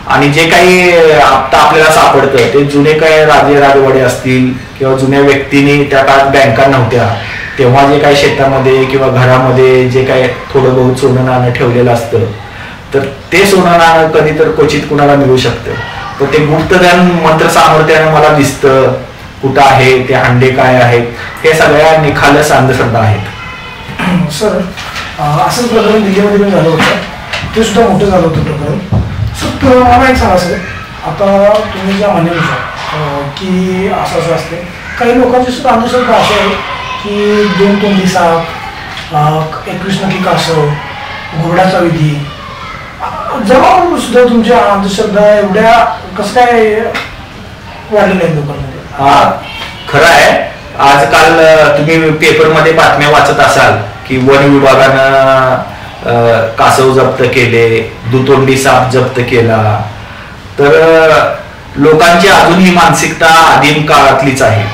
आणि जे काही आता आपल्याला सापडतं ते जुने काही राजे राजवाडे असतील किंवा जुन्या व्यक्तींनी त्या काळात बँका नव्हत्या तेव्हा जे काही शेतामध्ये किंवा घरामध्ये जे काही थोडं बहुत सोनं नाणं ठेवलेलं असतं तर ते सोनं नाणं कधी तर क्वचित कुणाला मिळू शकतं. तर ते गुप्तधन मंत्र सामर्थ्यानं मला दिसतं कुठं आहे ते हांडे काय आहेत हे सगळ्या निखालस अंधश्रद्धा आहेत. सर असंच प्रकरण दिल्लीमध्ये पण झालं होतं, ते सुद्धा मोठं झालं होतं प्रकरण. सर मला एक सांगा सर, आता तुम्ही ज्या म्हणण्यानुसार की असं असते काही लोकांची सुद्धा अंधश्रद्धा अशी आहे की 2 तोंडी साप, 21 नक्की कासव, घोडाचा विधी, जवळ सुद्धा तुमच्या अंधश्रद्धा एवढ्या कसं काय वाढलेल्या आहेत लोकांमध्ये? खरं आहे. आजकाल तुम्ही पेपरमध्ये बातम्या वाचत असाल की वन विभागानं कासव जप्त केले, दुतोंडी साप जप्त केला. तर लोकांची अजून ही मानसिकता आदिम काळातलीच आहे.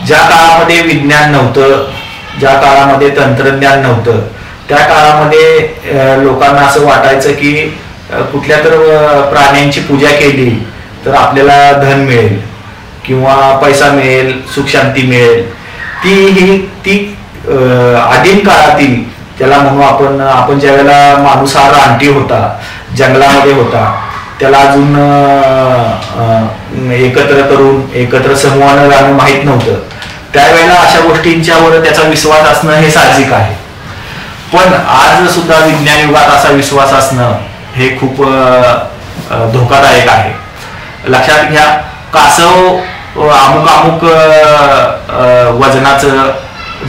ज्या काळामध्ये विज्ञान नव्हतं, ज्या काळामध्ये तंत्रज्ञान नव्हतं त्या काळामध्ये लोकांना असं वाटायचं की कुठल्या तर प्राण्यांची पूजा केली तर आपल्याला धन मिळेल किंवा पैसा मिळेल, सुख शांती मिळेल. ती आदिम काळातील त्याला म्हणू आपण ज्या वेळेला माणूस हा रानटी होता, जंगलामध्ये होता, त्याला अजून एकत्र समूहानं राहणं माहीत नव्हतं. त्यावेळेला अशा गोष्टींच्यावर त्याचा विश्वास असणं हे साहजिक आहे. पण आज सुद्धा विज्ञान युगात असा विश्वास असणं हे खूप धोकादायक आहे. लक्षात घ्या, कासव अमुक वजनाचं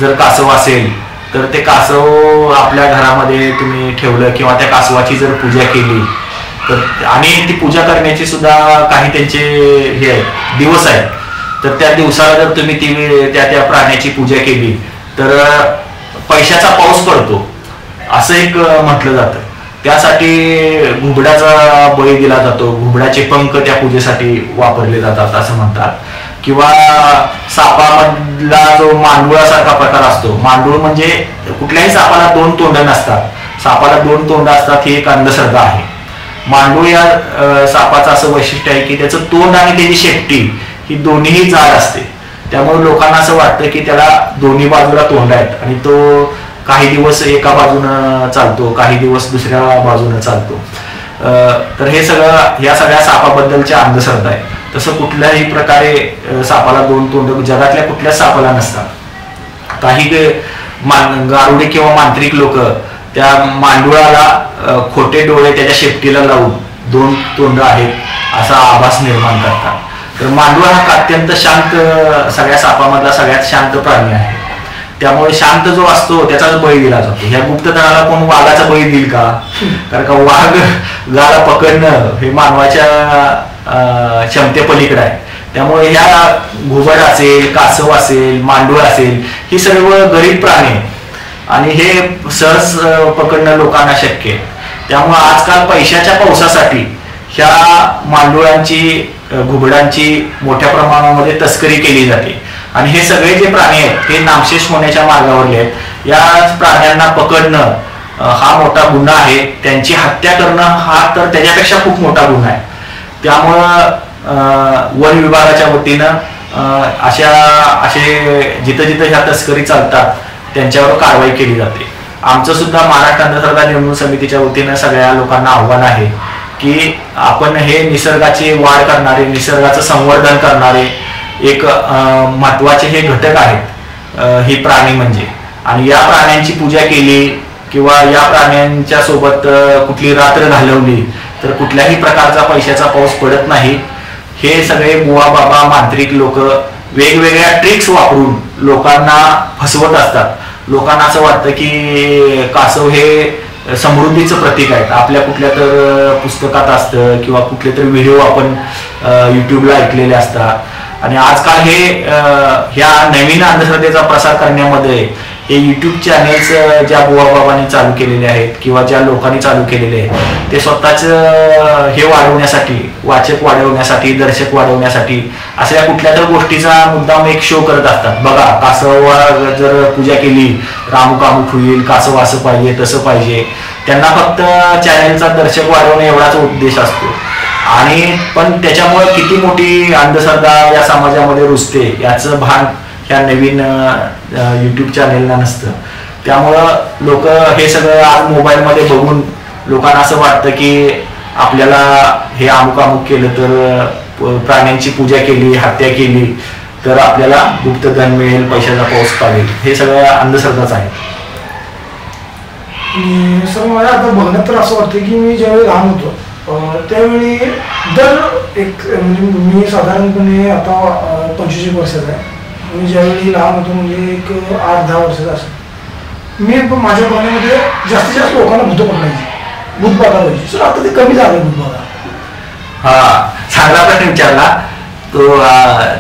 जर कासव असेल तर ते कासव आपल्या घरामध्ये तुम्ही ठेवलं किंवा त्या कासवाची जर पूजा केली तर आणि ती पूजा करण्याची सुद्धा काही त्यांचे हे आहेत दिवस आहेत. तर त्या दिवसाला जर तुम्ही त्या प्राण्याची पूजा केली तर पैशाचा पाऊस पडतो असं एक म्हटलं जातं. त्यासाठी घुबडाचा बळी दिला जातो, घुबडाचे पंख त्या पूजेसाठी वापरले जातात असं म्हणतात. किंवा सापामधला जो मांडुळासारखा प्रकार असतो, मांडूळ म्हणजे कुठल्याही सापाला 2 तोंड नसतात, सापाला 2 तोंड असतात ही एक अंधश्रद्धा आहे. मांडूळ या सापाचं असं वैशिष्ट्य आहे की त्याचं तोंड आणि त्याची शेपटी ही दोन्हीही जाड असते. त्यामुळे लोकांना असं वाटतं की त्याला दोन्ही बाजूला तोंड आहेत आणि तो काही दिवस एका बाजूनं चालतो, काही दिवस दुसऱ्या बाजूनं चालतो. तर हे सगळं या सगळ्या सापाबद्दलच्या अंधश्रद्धा आहे. तसं कुठल्याही प्रकारे सापाला 2 तोंड जगातल्या कुठल्याच सापाला नसतात. काही गारुडे किंवा मांत्रिक लोक त्या मांडुळाला खोटे डोळे त्याच्या शेपटीला लावून 2 तोंड आहेत असा आभास निर्माण करतात. तर मांडूळ हा अत्यंत शांत, सगळ्या सापामधला सगळ्यात शांत प्राणी आहे. त्यामुळे शांत जो असतो त्याचाच बळी दिला जातो. ह्या गुप्तधनाला कोण वाघाचा बळी देईल का? कारण का वाघ गाला पकडणं हे मानवाच्या क्षमतेपलीकडे आहे. त्यामुळे ह्या घुबड असेल, कासव असेल, मांडूळ असेल ही सर्व गरीब प्राणी आणि हे सहज पकडणं लोकांना शक्य आहे. त्यामुळे आजकाल पैशाच्या पावसासाठी ह्या मांडुळांची, घुबडांची मोठ्या प्रमाणामध्ये तस्करी केली जाते आणि हे सगळे जे प्राणी आहेत हे नामशेष होण्याच्या मार्गावरले आहेत. या प्राण्यांना पकडणं हा मोठा गुन्हा आहे. त्यांची हत्या करणं हा तर त्याच्यापेक्षा खूप मोठा गुन्हा आहे. त्यामुळं वन विभागाच्या वतीनं असे जिथं जिथं ह्या तस्करी चालतात त्यांच्यावर कारवाई केली जाते. आमचं सुद्धा महाराष्ट्र अंधश्रद्धा निर्मूलन समितीच्या वतीनं सगळ्या लोकांना आव्हान आहे की आपण हे निसर्गाची वाढ करणारे, निसर्गाचं संवर्धन करणारे एक महत्वाचे हे घटक आहेत ही प्राणी म्हणजे. आणि या प्राण्यांची पूजा केली किंवा या प्राण्यांच्या सोबत कुठली रात्र घालवली तर कुठल्याही प्रकारचा पैशाचा पाऊस पडत नाही. हे सगळे बुवा बाबा मांत्रिक लोक वेगवेगळ्या ट्रिक्स वापरून लोकांना फसवत असतात. लोकांना असं वाटतं की कासव हे समृद्धीचं प्रतीक आहे. आपल्या कुठल्या तर पुस्तकात असतं किंवा कुठले तरी व्हिडिओ आपण युट्यूबला ऐकलेले असतात. आणि आजकाल ह्या नवीन अंधश्रद्धेचा प्रसार करण्यामध्ये हे युट्यूब चॅनेल्स ज्या बुवा बाबांनी चालू केलेले आहेत किंवा ज्या लोकांनी चालू केलेले आहेत ते स्वतःच हे वाढवण्यासाठी, वाचक वाढवण्यासाठी, दर्शक वाढवण्यासाठी अशा कुठल्या तर गोष्टीचा मुद्दाम एक शो करत असतात. बघा, कासवावर जर पूजा केली तर अमुक अमुक होईल, कासव असं पाहिजे तसं पाहिजे. त्यांना फक्त चॅनेलचा दर्शक वाढवणे एवढाच उद्देश असतो. आणि पण त्याच्यामुळे किती मोठी अंधश्रद्धा या समाजामध्ये रुजते याचं भान ह्या नवीन युट्यूब चॅनेलला नसतं. त्यामुळं लोक हे सगळं आज मोबाईलमध्ये बघून लोकांना असं वाटतं की आपल्याला हे अमुक अमुक केलं तर, प्राण्यांची पूजा केली, हत्या केली तर आपल्याला गुप्तधन मिळेल, पैशाचा पाऊस पडेल. हे सगळं अंधश्रद्धाच आहे. सर मला आता बघण्यात तर असं वाटतं की मी ज्यावेळी लहान होतो त्यावेळी म्हणजे मी साधारणपणे आता 25 वर्षाचा आहे. मी ज्यावेळी लहान होतो म्हणजे एक 8-10 वर्षाचा असं मी माझ्या बघण्यामध्ये जास्तीत जास्त लोकांना भूत पकडायची, भूतबाधा व्हायची. सर आता ते कमी झालं भूतबाधा. चांगला प्रश्न विचारला तो.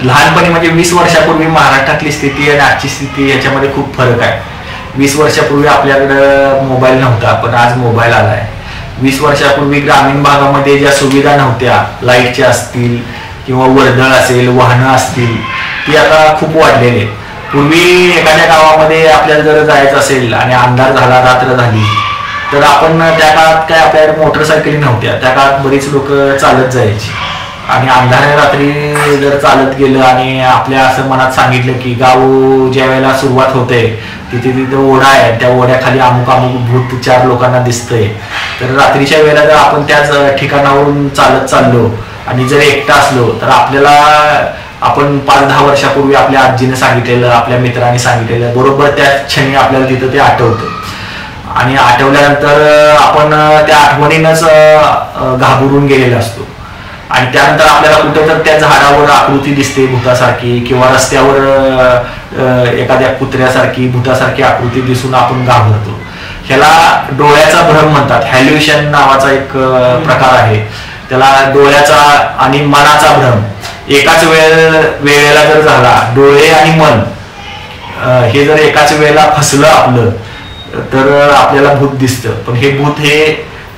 लहानपणी म्हणजे 20 वर्षापूर्वी महाराष्ट्रातली स्थिती आणि आजची स्थिती याच्यामध्ये खूप फरक आहे. 20 वर्षापूर्वी आपल्याकडं मोबाईल नव्हता पण आज मोबाईल आलाय. 20 वर्षापूर्वी ग्रामीण भागामध्ये ज्या सुविधा नव्हत्या, लाईटच्या असतील किंवा वर्दळ असेल, वाहनं असतील, ती आता खूप वाढलेली आहे. पूर्वी एखाद्या गावामध्ये आपल्याला जर जायचं असेल आणि अंधार झाला, रात्र झाली तर आपण त्या काळात काय आपल्याकडे मोटरसायकली नव्हत्या. त्या काळात बरीच लोक चालत जायची आणि अंधाऱ्या रात्री जर चालत गेलं आणि आपल्या असं मनात सांगितलं की गाव ज्या वेळेला सुरुवात होते तिथे ओढा आहे, त्या ओढ्याखाली अमुक अमुक भूत 4 लोकांना दिसतंय, तर रात्रीच्या वेळेला जर आपण त्याच ठिकाणावरून चालत चाललो आणि जर एकटा असलो तर आपल्याला आपण 5-10 वर्षापूर्वी आपल्या आजीने सांगितलेलं, आपल्या मित्रांनी सांगितलेलं बरोबर त्या क्षणी आपल्याला तिथं ते आठवतं. आणि आठवल्यानंतर आपण त्या आठवणीनंच घाबरून गेलेलो असतो. आणि त्यानंतर आपल्याला कुठे तर त्या झाडावर आकृती दिसते भूतासारखी किंवा रस्त्यावर एखाद्या कुत्र्यासारखी, भूतासारखी आकृती दिसून आपण घाबरतो. ह्याला डोळ्याचा भ्रम म्हणतात. हॅल्युशन नावाचा एक प्रकार आहे. त्याला डोळ्याचा आणि मनाचा भ्रम एकाच वेळेला जर झाला, डोळे आणि मन हे जर एकाच वेळेला फसलं आपलं तर आपल्याला भूत दिसतं. पण हे भूत हे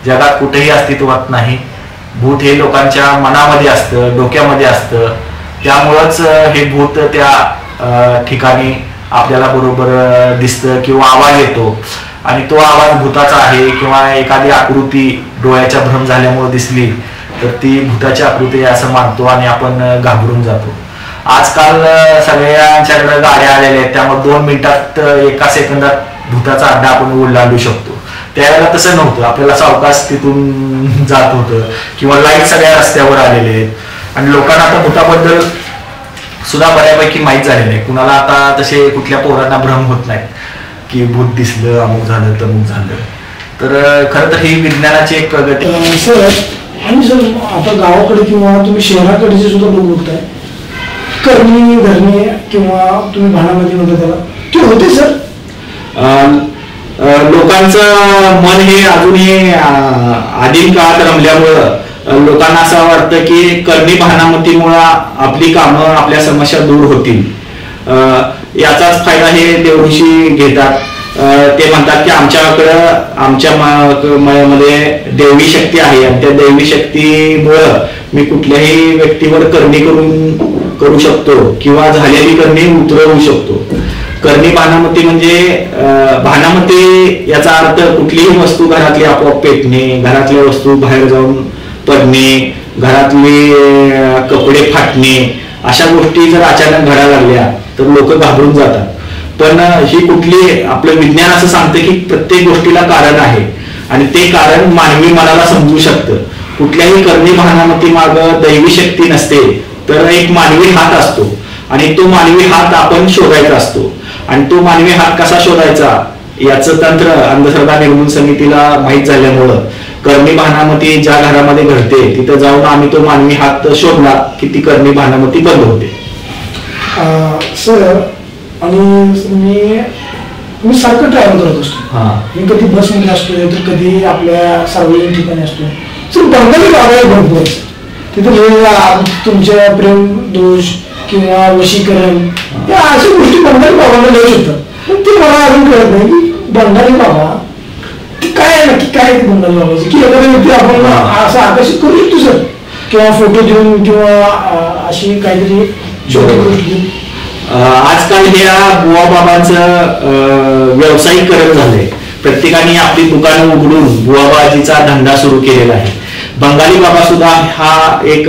जगात कुठेही अस्तित्वात नाही. भूत हे लोकांच्या मनामध्ये असतं, डोक्यामध्ये असतं. त्यामुळंच हे भूत त्या ठिकाणी आपल्याला बरोबर दिसतं किंवा आवाज येतो. आणि तो आवाज भूताचा आहे किंवा एखादी आकृती डोळ्याच्या भ्रम झाल्यामुळे दिसली तर ती भूताची आकृती असं मानतो आणि आपण घाबरून जातो. आजकाल सगळ्यांच्याकडे गाड्या आलेल्या आहेत, त्यामुळे 2 मिनिटात, 1 सेकंदात भूताचा अड्डा आपण ओलांडू शकतो. त्यावेळेला तसं नव्हतं. आपल्याला सावकाश तिथून जात होतं किंवा लाईट सगळ्या रस्त्यावर आलेले आहेत आणि लोकांना आता भूताबद्दल सुद्धा बऱ्यापैकी माहीत झालेलं आहे. कुणाला आता तसे कुठल्या पोरांना भ्रम होत नाही की भूत दिसलं, अमुक झालं, तमुक झालं. तर खरं तर ही विज्ञानाची एक प्रगती. सर आणि सर आता गावाकडे किंवा तुम्ही शहराकडचे सुद्धा लोक बघताय, करणी धरणे किंवा तुम्ही भाणामध्ये म्हणता त्याला, ते होते सर. लोकांचं मन हे अजूनही आदिम काळात रमल्यामुळं लोकांना असं वाटतं की करणी भानामतीमुळं आपली कामं, आपल्या समस्या दूर होतील. याचाच फायदा हे देवऋषी घेतात. ते म्हणतात की आमच्या मध्ये देवी शक्ती आहे आणि त्या देवी शक्तीमुळं मी कुठल्याही व्यक्तीवर करणी करू शकतो किंवा झालेली करणी उतरवू शकतो. करणी भानामती म्हणजे भानामती याचा अर्थ कुठलीही वस्तू घरातली आपोआप पेटणे, घरातल्या वस्तू बाहेर जाऊन पडणे, घरातले कपडे फाटणे अशा गोष्टी जर अचानक घडायला लागल्या तर लोक घाबरून जातात. पण ही कुठली आपलं विज्ञान असं सांगतं की प्रत्येक गोष्टीला कारण आहे आणि ते कारण मानवी मनाला समजू शकतं. कुठल्याही करणी भानामती माग दैवी शक्ती नसते, तर एक मानवी हात असतो आणि तो मानवी हात आपण शोधायचा असतो. आणि तो मानवी हात कसा शोधायचा याचं तंत्र अंधश्रद्धा निर्मूलन समितीला माहीत झाल्यामुळं करणी भानामती ज्या घरामध्ये घडते तिथं जाऊन आम्ही तो मानवी हात शोधला की ती करणी भानामती बंद होते. सर आणि मी सारखं ट्रॅव्हल करत असतो. मी कधी बसमध्ये असतो तर कधी आपल्या सार्वजनिक ठिकाणी असतो. सर बंगाली बाबा भरपूर तिथे तुमच्या प्रेम दोष किंवा वशीकरण या अशा गोष्टी बंगाली बाबांना लिहू शकतात. पण ते मला अजून कळत नाही की बंगाली बाबा काय नक्की काय ते बंगाली बाबाचं की एखाद्या व्यक्ती आपण असं आकर्षित करू शकतो सर, किंवा फोटो देऊन किंवा अशी काहीतरी छोटी गोष्ट देऊन. आजकाल ह्या बुवा बाबांचं व्यावसायिकरण झालंय. प्रत्येकाने आपली दुकानं उघडून बुवाबाजीचा धंदा सुरू केलेला आहे. बंगाली बाबा सुद्धा हा एक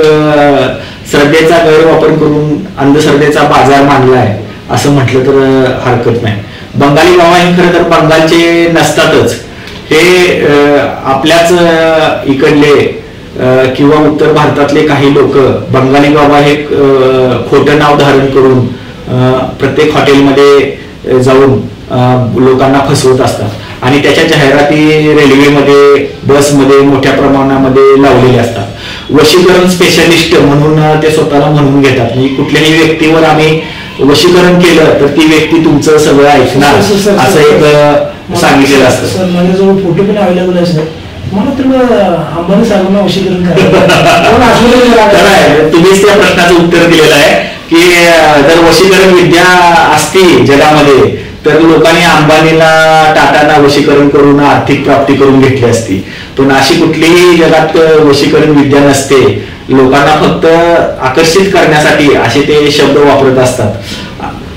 श्रद्धेचा गैरवापर करून अंधश्रद्धेचा बाजार मांडलाय असं म्हटलं तर हरकत नाही. बंगाली बाबा हे खरं तर बंगालचे नसतातच. हे आपल्याच इकडले किंवा उत्तर भारतातले काही लोक बंगाली बाबा हे खोटं नाव धारण करून प्रत्येक हॉटेलमध्ये जाऊन लोकांना फसवत असतात आणि त्याच्या जाहिराती रेल्वेमध्ये बसमध्ये मोठ्या प्रमाणामध्ये लावलेले असतात. वशीकरण स्पेशलिस्ट म्हणून ते स्वतःला म्हणून घेतात. म्हणजे कुठल्याही व्यक्तीवर आम्ही वशीकरण केलं तर ती व्यक्ती तुमचं सगळं ऐकणार असं एक सांगितलेलं असतं. सर माझ्याजवळ फोटो पण अवेलेबल आहे सर. मला तर अंबानी साहेबांना वशीकरण करायचं. तुम्हीच त्या प्रश्नाचं उत्तर दिलेलं आहे की जर वशीकरण विद्या असती जगामध्ये तर लोकांनी अंबानीला टाटाना वशीकरण करून आर्थिक प्राप्ती करून घेतली असती. पण अशी कुठलीही जगात वशीकरण विद्या नसते. लोकांना फक्त आकर्षित करण्यासाठी असे ते शब्द वापरत असतात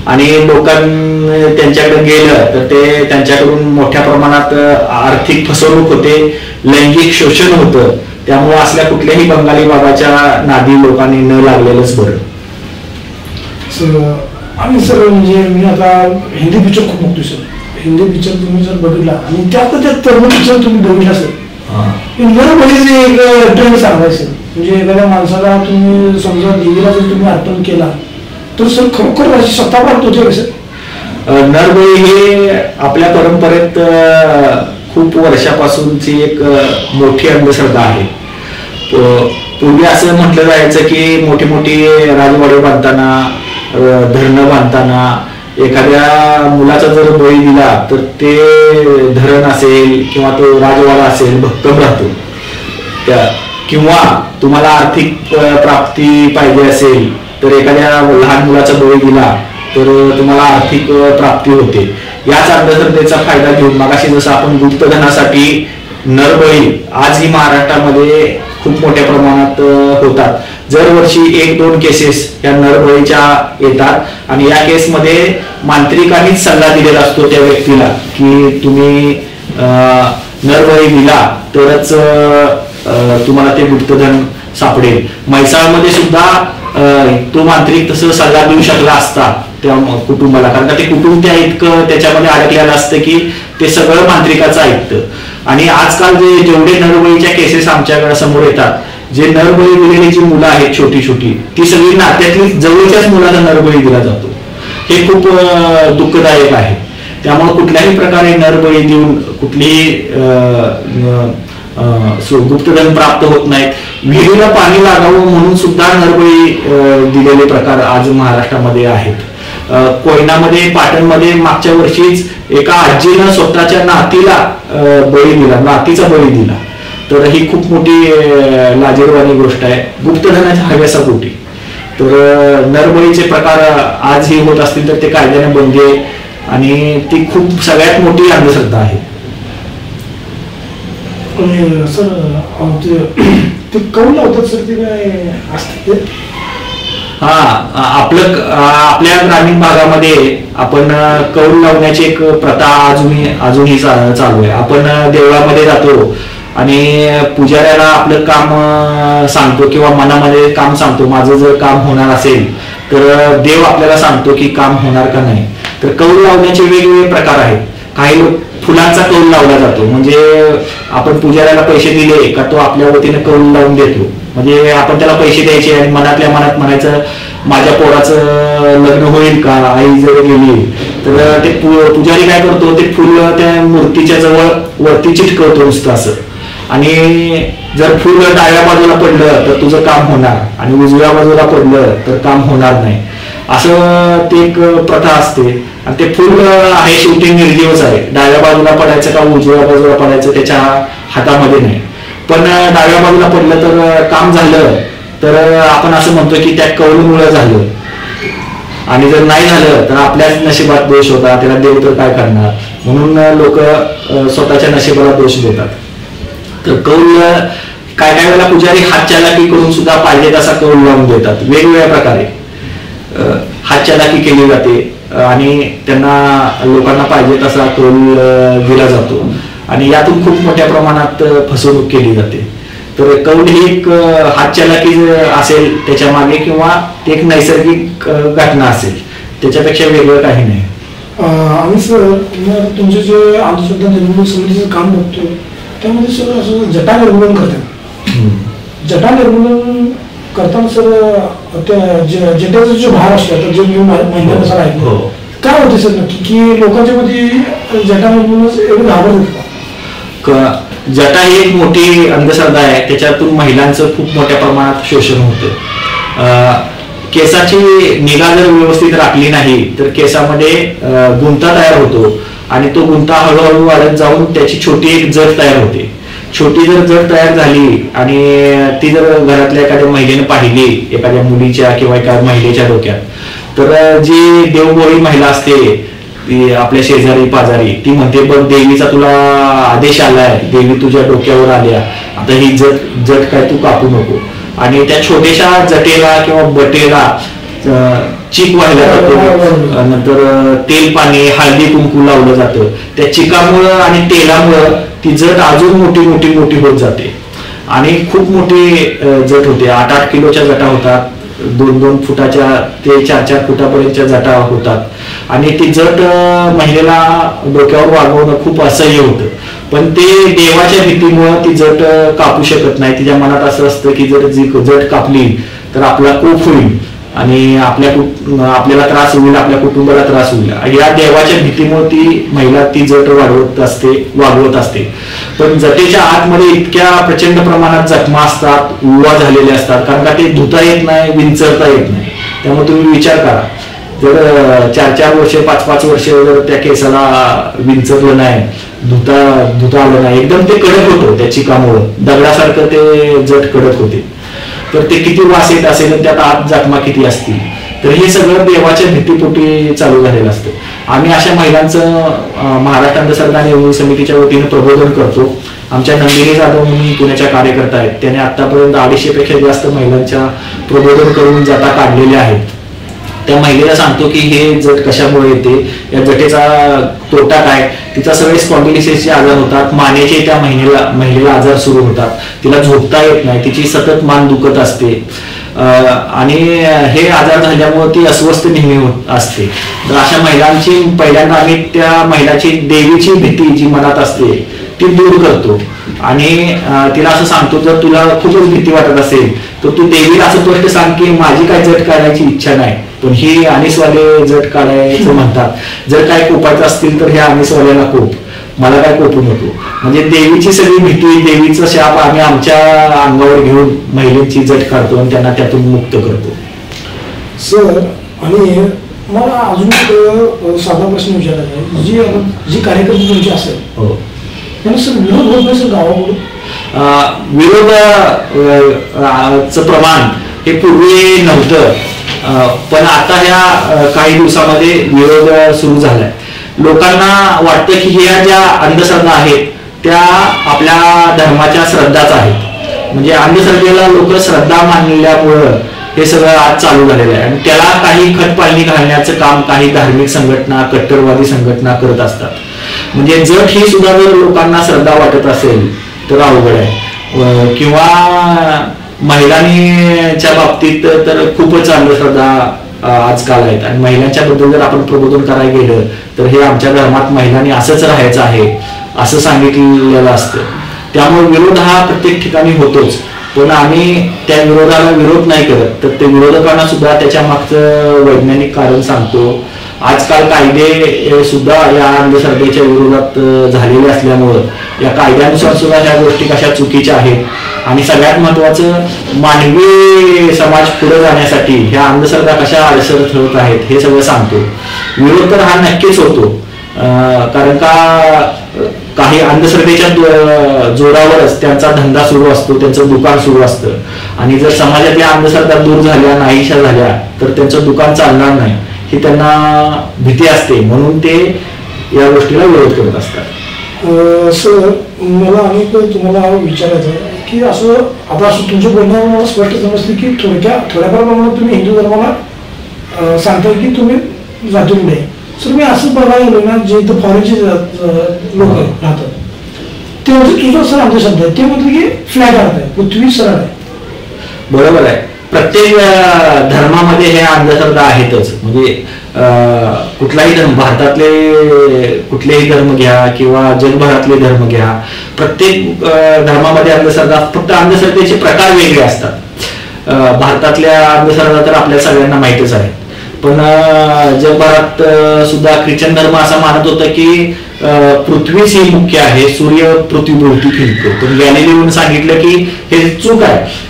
आणि लोकांना त्यांच्याकडे गेलं तर ते त्यांच्याकडून मोठ्या प्रमाणात आर्थिक फसवणूक होते, लैंगिक शोषण होतं. त्यामुळे असल्या कुठल्याही बंगाली बाबाच्या नादी लोकांनी न लागलेलंच बरं. आणि सर म्हणजे मी आता हिंदी पिक्चर खूप बघतोय सर. हिंदी पिक्चर तुम्ही जर बघितला आणि त्यात तरुण पिक्चर तुम्ही बघितला सर, एक ट्रेंड सांगायचं म्हणजे एखाद्या माणसाला तुम्ही समजा देवीला जर तुम्ही अर्पण केला तर सर खरोखर अशी सत्ता प्राप्त होते का सर? नरबळी हे आपल्या परंपरेत खूप वर्षापासूनची एक मोठी अंधश्रद्धा आहे. पूर्वी असं म्हटलं जायचं की मोठी मोठी राजवाडे बांधताना धरणं बांधताना एखाद्या मुलाचा जर बळी दिला तर ते धरण असेल किंवा तो राजवाडा असेल भक्कम राहतो. किंवा तुम्हाला आर्थिक प्राप्ती पाहिजे असेल तर एखाद्या लहान मुलाचा बळी दिला तर तुम्हाला आर्थिक प्राप्ती होते. याच अंधश्रद्धेचा फायदा घेऊन मगाशी जसं आपण गुप्तधनासाठी नरबळी आजही महाराष्ट्रामध्ये खूप मोठ्या प्रमाणात होतात. दरवर्षी 1-2 केसेस या नरबळीच्या येतात आणि या केसमध्ये मांत्रिकांनीच सल्ला दिलेला असतो त्या व्यक्तीला की तुम्ही नरबळी दिला तरच तुम्हाला ते गुप्तधन सापडेल. म्हैसाळमध्ये सुद्धा तो मांत्रिक तसं सल्ला देऊ शकला असता त्या कुटुंबाला, कारण का ते कुटुंब त्या इतकं त्याच्यामध्ये अडकलेलं असतं की ते सगळं मांत्रिकाचं ऐकतं. आणि आजकाल जेवढे नरबळीच्या केसेस आमच्या समोर येतात, जे नरबळी दिलेली जी मुलं आहेत छोटी छोटी ती सगळी नात्यातली जवळच्याच मुलाला नरबळी दिला जातो. हे खूप दुःखदायक आहे. त्यामुळे कुठल्याही प्रकारे नरबळी देऊन कुठलीही गुप्तधन प्राप्त होत नाहीत. विहिरीला पाणी लागावं म्हणून सुद्धा नरबळी दिलेले प्रकार आज महाराष्ट्रामध्ये आहेत. कोयनामध्ये पाटणमध्ये मागच्या वर्षीच एका आजीनं स्वतःच्या नातीला बळी दिला, नातीचा बळी दिला. तर ही खूप मोठी लाजिरवाणी गोष्ट आहे गुप्तधनाच्या हव्यासापोटी. तर नरबळीचे प्रकार आजही होत असतील तर ते कायद्याने बंदी आहे आणि ती खूप सगळ्यात मोठी अंधश्रद्धा आहे. सर ते कौल लावतात सर, ते काय असते? आपल्या ग्रामीण भागामध्ये आपण कौल लावण्याची एक प्रथा अजूनही चालू आहे. आपण देवळामध्ये जातो आणि पुजाऱ्याला आपलं काम सांगतो किंवा मनामध्ये काम सांगतो, माझं जर काम होणार असेल तर देव आपल्याला सांगतो की काम होणार का नाही. तर कौल लावण्याचे वेगवेगळे प्रकार आहेत. काही लोक फुलांचा कौल लावला जातो, म्हणजे आपण पुजाऱ्याला पैसे दिले का तो आपल्या वतीने कौल लावून देतो. म्हणजे आपण त्याला पैसे द्यायचे आणि मनातल्या मनात म्हणायचं माझ्या पोराचं लग्न होईल का, आई जर गेली तर ते पुजारी काय करतो, ते फुल त्या मूर्तीच्या जवळ वरती चिटकवतो नुसतं असं. आणि जर फुल डाव्या बाजूला पडलं तर तुझं काम होणार आणि उजव्या बाजूला पडलं तर काम होणार नाही, असं ते एक प्रथा असते. आणि ते फुल आहे शेवटी निर्जीवच आहे, डाव्या बाजूला पडायचं का उजव्या बाजूला पडायचं त्याच्या हातामध्ये नाही. पण डाव्या बाजूला पडलं तर काम झालं तर आपण असं म्हणतो की त्या कौलमुळे झालं, आणि जर नाही झालं तर आपल्याच नशिबात दोष होता, त्याला देव तर काय करणार, म्हणून लोक स्वतःच्या नशिबाला दोष देतात. तर कौल काय काय वेळेला पुजारी हातचालाकी करून सुद्धा पाहिजे तसा कौल लावून देतात. वेगवेगळ्या प्रकारे हातचालाकी केली जाते आणि त्यांना लोकांना पाहिजे तसा कौल दिला जातो आणि यातून खूप मोठ्या प्रमाणात फसवणूक केली जाते. तर कौल ही एक हातचालाकी असेल त्याच्या मागे किंवा एक नैसर्गिक घटना असेल, त्याच्यापेक्षा वेगळं काही नाही. आम्ही सर तुमचे जे अंधश्रद्धा निर्मूलन समितीचं काम बघतो त्यामध्ये सर असं जटा निर्मूलन करतात. जटा निर्मूलन करताना सर त्या जटाचा जो भार असतो आता जो मी महिन्यानुसार ऐकलो काय होते सर नक्की की लोकांच्या मध्ये जटा निर्मूलन एवढं घाबरत का? जटा ही एक मोठी अंधश्रद्धा आहे, त्याच्यातून महिलांचं खूप मोठ्या प्रमाणात शोषण होतं. केसाची निगा जर व्यवस्थित राखली नाही तर केसामध्ये गुंता तयार होतो आणि तो गुंता हळूहळू वाढत जाऊन त्याची छोटी एक जट तयार होते. छोटी जर जट तयार झाली आणि ती जर घरातल्या एखाद्या महिलेने पाहिली, एखाद्या मुलीच्या किंवा एका महिलेच्या डोक्यात, तर जी देवभोळी महिला असते आपल्या शेजारी पाजारी ती म्हणते बघ देवीचा तुला आदेश आलाय, देवी तुझ्या डोक्यावर आल्या, आता ही जट काय तू कापू नको. आणि त्या छोट्याशा जटेला किंवा बटेला चीक व्हायला जातो, नंतर तेल पाणी हळदी कुंकू लावलं जातं. त्या चिकामुळं आणि तेलामुळं ती जट अजून मोठी मोठी मोठी होत जाते आणि खूप मोठी जट होते. 8-8 किलोच्या जटा होतात, 2-2 फुटाच्या ते 4-4 फुटापर्यंतच्या जटा होतात आणि ती जट महिलेला डोक्यावर वागवणं खूप असह्य होतं. पण ते देवाच्या भीतीमुळं ती जट कापू शकत नाही. तिच्या मनात असं असतं की जर जी जट कापली तर आपला कोप होईल आणि आपल्याला त्रास होईल, आपल्या कुटुंबाला त्रास होईल. या देवाच्या भीतीमुळे ती महिला ती जट वागवत असते. पण जटेच्या आतमध्ये इतक्या प्रचंड प्रमाणात जखमा असतात, उवा झालेले असतात, कारण का ते धुता येत नाही, विंचरता येत नाही. त्यामुळे तुम्ही विचार करा, जर 4-4 वर्ष 5-5 वर्ष जर त्या केसाला विंचरलं नाही, धुता आलं नाही, एकदम ते कडक होतं त्या चिकामुळं, दगडासारखं ते जट कडक होते, तर ते किती वास येत असेल, त्यात आत जखमा किती असतील. तर हे सगळं देवाच्या भीतीपोटी चालू झालेलं असतं. आम्ही अशा महिलांचं महाराष्ट्र अंधश्रद्धा निर्मूलन समितीच्या वतीने प्रबोधन करतो. आमच्या नंदिनी जाधव म्हणून पुण्याच्या कार्यकर्ता आहेत, त्याने आतापर्यंत 250 पेक्षा जास्त महिलांच्या प्रबोधन करून जटा काढलेल्या आहेत. त्या महिलेला सांगतो की हे जट कशामुळे येते, या जटेचा तोटा काय, तिचा सगळे स्पॉन्डिलिसिसचे आजार होतात, मानेचे त्या महिलेला आजार सुरू होतात, तिला झोपता येत नाही, तिची सतत मान दुखत असते आणि हे आजार झाल्यामुळे ती अस्वस्थ नेहमी होत असते. तर अशा महिलांची पहिल्यांदा आम्ही त्या महिलाची देवीची भीती जी मनात असते ती दूर करतो आणि तिला असं सांगतो जर तुला खूपच भीती वाटत असेल तर तू देवीला असं स्पष्ट सांग की माझी काय जट काढायची इच्छा नाही, पण ही आनिसवाले जट काढायचं म्हणतात, जर काय कोपायचं असतील तर ह्या आनिसवाल्याला कोप, मला काय कोपू नको. म्हणजे देवीची सगळी भीती, देवीचं शाप आम्ही आमच्या अंगावर घेऊन महिलेची जट काढतो आणि त्यांना त्यातून मुक्त करतो. सर आणि मला अजून एक साधा प्रश्न विचारायचा आहे, जी कार्यकर्ते तुमची असेल त्यांना सर विरोध होत नाही सर गावाकडून? विरोधाचं प्रमाण हे पूर्वी नव्हतं, पण आता ह्या काही दिवसामध्ये विरोध सुरू झालाय. लोकांना वाटतं की ह्या ज्या अंधश्रद्धा आहेत त्या आपल्या धर्माच्या श्रद्धाच आहेत. म्हणजे अंधश्रद्धेला लोक श्रद्धा मानल्यामुळं हे सगळं आज चालू झालेलं आहे आणि त्याला काही खतपाणी घालण्याचं काम काही धार्मिक संघटना, कट्टरवादी संघटना करत असतात. म्हणजे जट ही सुद्धा जर लोकांना श्रद्धा वाटत असेल तर अवघड आहे. किंवा महिलांच्या बाबतीत तर खूपच अंधश्रद्धा आजकाल आहेत, आणि महिलांच्या बद्दल जर आपण प्रबोधन करायला गेलं तर हे आमच्या धर्मात महिलांनी असंच राहायचं आहे असं सांगितलेलं असतं. त्यामुळे विरोध हा प्रत्येक ठिकाणी होतोच, पण आम्ही त्या विरोधाला विरोध नाही करत, तर ते विरोधकांना सुद्धा त्याच्या मागचं वैज्ञानिक कारण सांगतो. आजकाल कायदे सुद्धा या अंधश्रद्धेच्या विरोधात झालेले असल्यामुळं या कायद्यानुसार सुद्धा ह्या गोष्टी कशा चुकीच्या आहेत, आणि सगळ्यात महत्वाचं मानवी समाज पुढे जाण्यासाठी ह्या अंधश्रद्धा कशा अडसर ठरत आहेत हे सगळं सांगतो. विरोध तर हा नक्कीच होतो, कारण का काही अंधश्रद्धेच्या जोरावरच त्यांचा धंदा सुरू असतो, त्यांचं दुकान सुरू असतं, आणि जर समाजातल्या अंधश्रद्धा दूर झाल्या, नाहीशा झाल्या, तर त्यांचं दुकान चालणार नाही ही त्यांना भीती असते, म्हणून ते या गोष्टीला विरोध करत असतात. सर, मला अनेक तुम्हाला विचारायचं आहे की असं आता असं तुमच्या बोलण्यावर मला स्पष्ट समजते की थोड्याफार प्रमाणात तुम्ही हिंदू धर्माला सांगताय की तुम्ही जातून नाही. सर, मी असं बघायला गेलो ना, जे इथं फॉरेनचे लोक राहतात ते म्हणजे तुझं सर अंधश्रद्धा आहे, ते म्हणतात की फ्लॅट अर्थ आहे, पृथ्वी सरळ आहे. बरोबर आहे. प्रत्येक धर्मामध्ये हे अंधश्रद्धा आहेतच. म्हणजे कुठलाही धर्म, भारतातले कुठलेही धर्म घ्या किंवा जगभरातले धर्म घ्या, प्रत्येक धर्मामध्ये अंधश्रद्धा, फक्त अंधश्रद्धेचे प्रकार वेगळे असतात. भारतातल्या अंधश्रद्धा तर आपल्या सगळ्यांना माहितच आहे, पण जगभरात सुद्धा ख्रिश्चन धर्म असा मानत होता की पृथ्वीच ही मुख्य आहे, सूर्य पृथ्वीभोवती फिरतो. पण गॅलिलिओने सांगितलं की हे चूक आहे,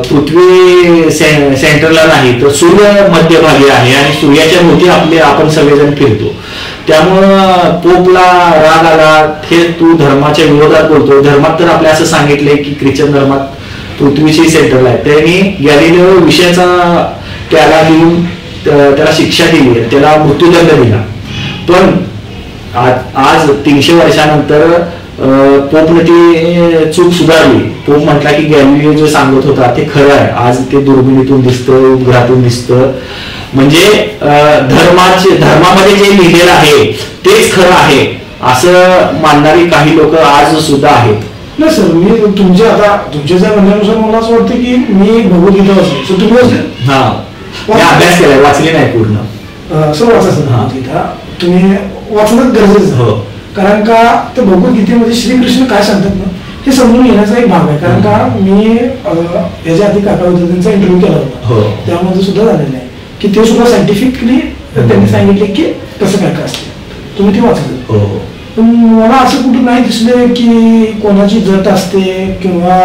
पृथ्वी सेंटरला नाही तर सूर्य मध्यभागी आहे, आणि सूर्याच्या भोवती आपण सगळेजण फिरतो. त्यामुळं पोपला राग आला, हे तू धर्माच्या विरोधात बोलतो. धर्मात तर आपल्या असं सांगितलंय की ख्रिश्चन धर्मात पृथ्वीची सेंटरला आहे. त्यांनी गॅलिलिओ विषयाचा त्याला देऊन त्याला शिक्षा दिली, त्याला मृत्यूदंड दिला. पण आज 300 वर्षानंतर पोपने ती चूक सुधारली. पोप म्हटला की गॅलिलिओ जे सांगत होता ते खरं आहे, आज ते दुर्बिणीतून दिसतं, उपग्रहातून दिसतं. म्हणजे धर्मामध्ये जे लिहिलेलं आहे तेच खरं आहे असं मानणारी काही लोक आज सुद्धा आहेत. नाही सर, मी तुमच्या ज्या म्हणण्यानुसार मला असं वाटतं की मी भगवद्गीता वाचली. सर, तुम्ही वाचले? हा, अभ्यास केलाय, वाचली नाही पूर्ण. सर, वाचा सर भगवद्गीता, तुम्ही वाचणं गरजेचं. हो, कारण का त्या भगवद्गीतेमध्ये श्रीकृष्ण काय सांगतात ना हे समजून घेण्याचा एक भाग आहे. कारण का मी याच्या आधी काका होते त्यांचा इंटरव्ह्यू केला होता, त्यामध्ये सुद्धा झालेलं आहे की ते सुद्धा सायंटिफिकली त्यांनी सांगितले की कसं काय काय असते. तुम्ही ते वाचलं. पण मला असं कुठं नाही दिसले की कोणाची जट असते किंवा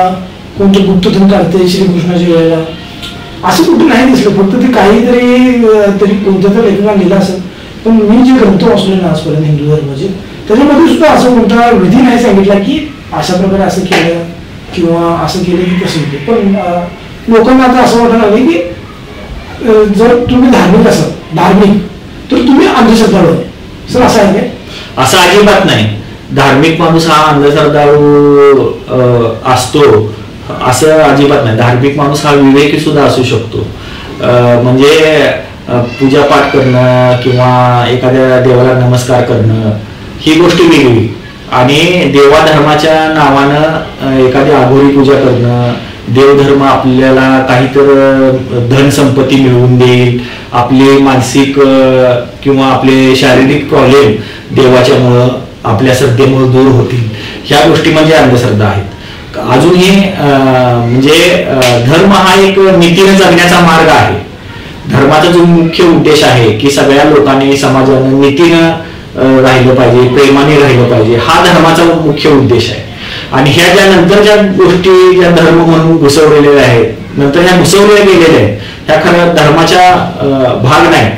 कोणतं गुप्तधन काढते श्रीकृष्णाच्या वेळेला, असं कुठं नाही दिसलं. फक्त ते काहीतरी कोणत्या तर लेखकाला लिहिलं असेल. पण मी जे ग्रंथ वाचले ना आजपर्यंत हिंदू धर्माचे, त्याच्यामध्ये सुद्धा असं कोणता विधी नाही सांगितला की अशा प्रकारे असं केलं किंवा असं केलं की कसं होते. पण लोकांना आता असं वाटायला लागलं की जर तुम्ही धार्मिक तर तुम्ही अंधश्रद्धाळू आहे. सर, असं आहे काय? असं अजिबात नाही. धार्मिक माणूस हा अंधश्रद्धाळू असतो असं अजिबात नाही. धार्मिक माणूस हा विवेकी सुद्धा असू शकतो. म्हणजे पूजापाठ करणं किंवा एखाद्या देवाला नमस्कार करणं ही गोष्ट वेगळी, आणि देवाधर्माच्या नावानं एखादी आघोरी पूजा करणं, देवधर्म आपल्याला काहीतरी धन संपत्ती मिळवून देईल, आपले मानसिक किंवा आपले शारीरिक प्रॉब्लेम देवाच्यामुळं आपल्या श्रद्धेमुळे दूर होतील, ह्या गोष्टी म्हणजे अंधश्रद्धा आहेत. अजूनही म्हणजे धर्म हा एक नीतीने जगण्याचा मार्ग आहे. धर्माचा जो मुख्य उद्देश आहे की सगळ्या लोकांनी, समाजानं नीतीनं राहिलं पाहिजे, प्रेमाने राहिलं पाहिजे, हा धर्माचा मुख्य उद्देश आहे. आणि ह्या ज्या नंतरच्या गोष्टी ज्या धर्म म्हणून घुसवलेल्या आहेत, नंतर ह्या घुसवल्या गेलेल्या आहेत, ह्या खरं धर्माच्या भाग नाही.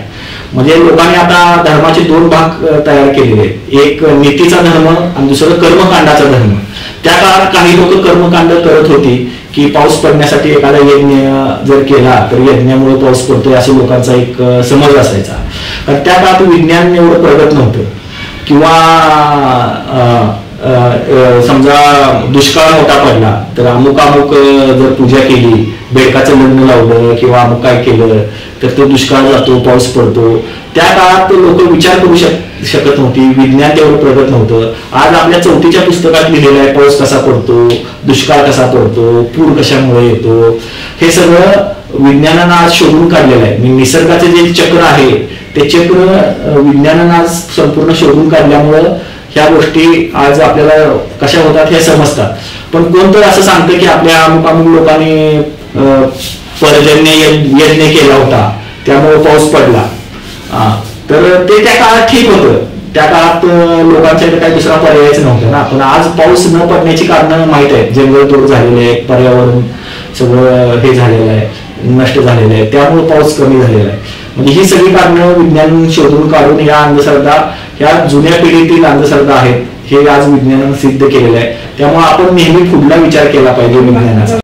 म्हणजे लोकांनी आता धर्माचे 2 भाग तयार केलेले आहेत, एक नीतीचा धर्म आणि दुसरं कर्मकांडाचा धर्म. त्या काळात काही लोक कर्मकांड करत होती की पाऊस पडण्यासाठी एखादा यज्ञ जर केला तर यज्ञामुळे पाऊस पडतोय असे लोकांचा एक समज असायचा. कारण त्या काळात विज्ञान एवढं प्रगत नव्हतं, किंवा समजा दुष्काळ मोठा पडला तर अमुक जर पूजा केली, बेडकाचं लग्न लावलं किंवा अमुक काय केलं तर तो दुष्काळ जातो, पाऊस पडतो. त्या काळात लोक विचार करू शकत नव्हती, विज्ञान तेवढं प्रगत नव्हतं. आज आपल्या 4थीच्या पुस्तकात लिहिलेलं आहे पाऊस कसा पडतो, दुष्काळ कसा पडतो, पूर कशामुळे येतो, हे सगळं विज्ञानानं आज शोधून काढलेलं आहे. निसर्गाचे जे चक्र आहे ते चक्र विज्ञानानं आज संपूर्ण शोधून काढल्यामुळं ह्या गोष्टी आज आपल्याला कशा होतात हे समजतात. पण कोणतं असं सांगतं की आपल्या अमुक लोकांनी पर्जन्य यज्ञ केला होता त्यामुळे पाऊस पडला, तर ते त्या काळात ठीक होतं. त्या काळात लोकांच्याकडे काही दुसरा पर्यायच नव्हता ना. पण आज पाऊस न पडण्याची कारणं माहित आहेत. जंगलतोड झालेले आहे, पर्यावरण सगळं हे झालेलं आहे, नष्ट झालेलं आहे, त्यामुळे पाऊस कमी झालेला आहे. म्हणजे ही सगळी कारणं विज्ञान शोधून काढून ह्या अंधश्रद्धा, ह्या जुन्या पिढीतील अंधश्रद्धा आहेत हे आज विज्ञानानं सिद्ध केलेलं आहे. त्यामुळे आपण नेहमी पुढला विचार केला पाहिजे विज्ञानाचा.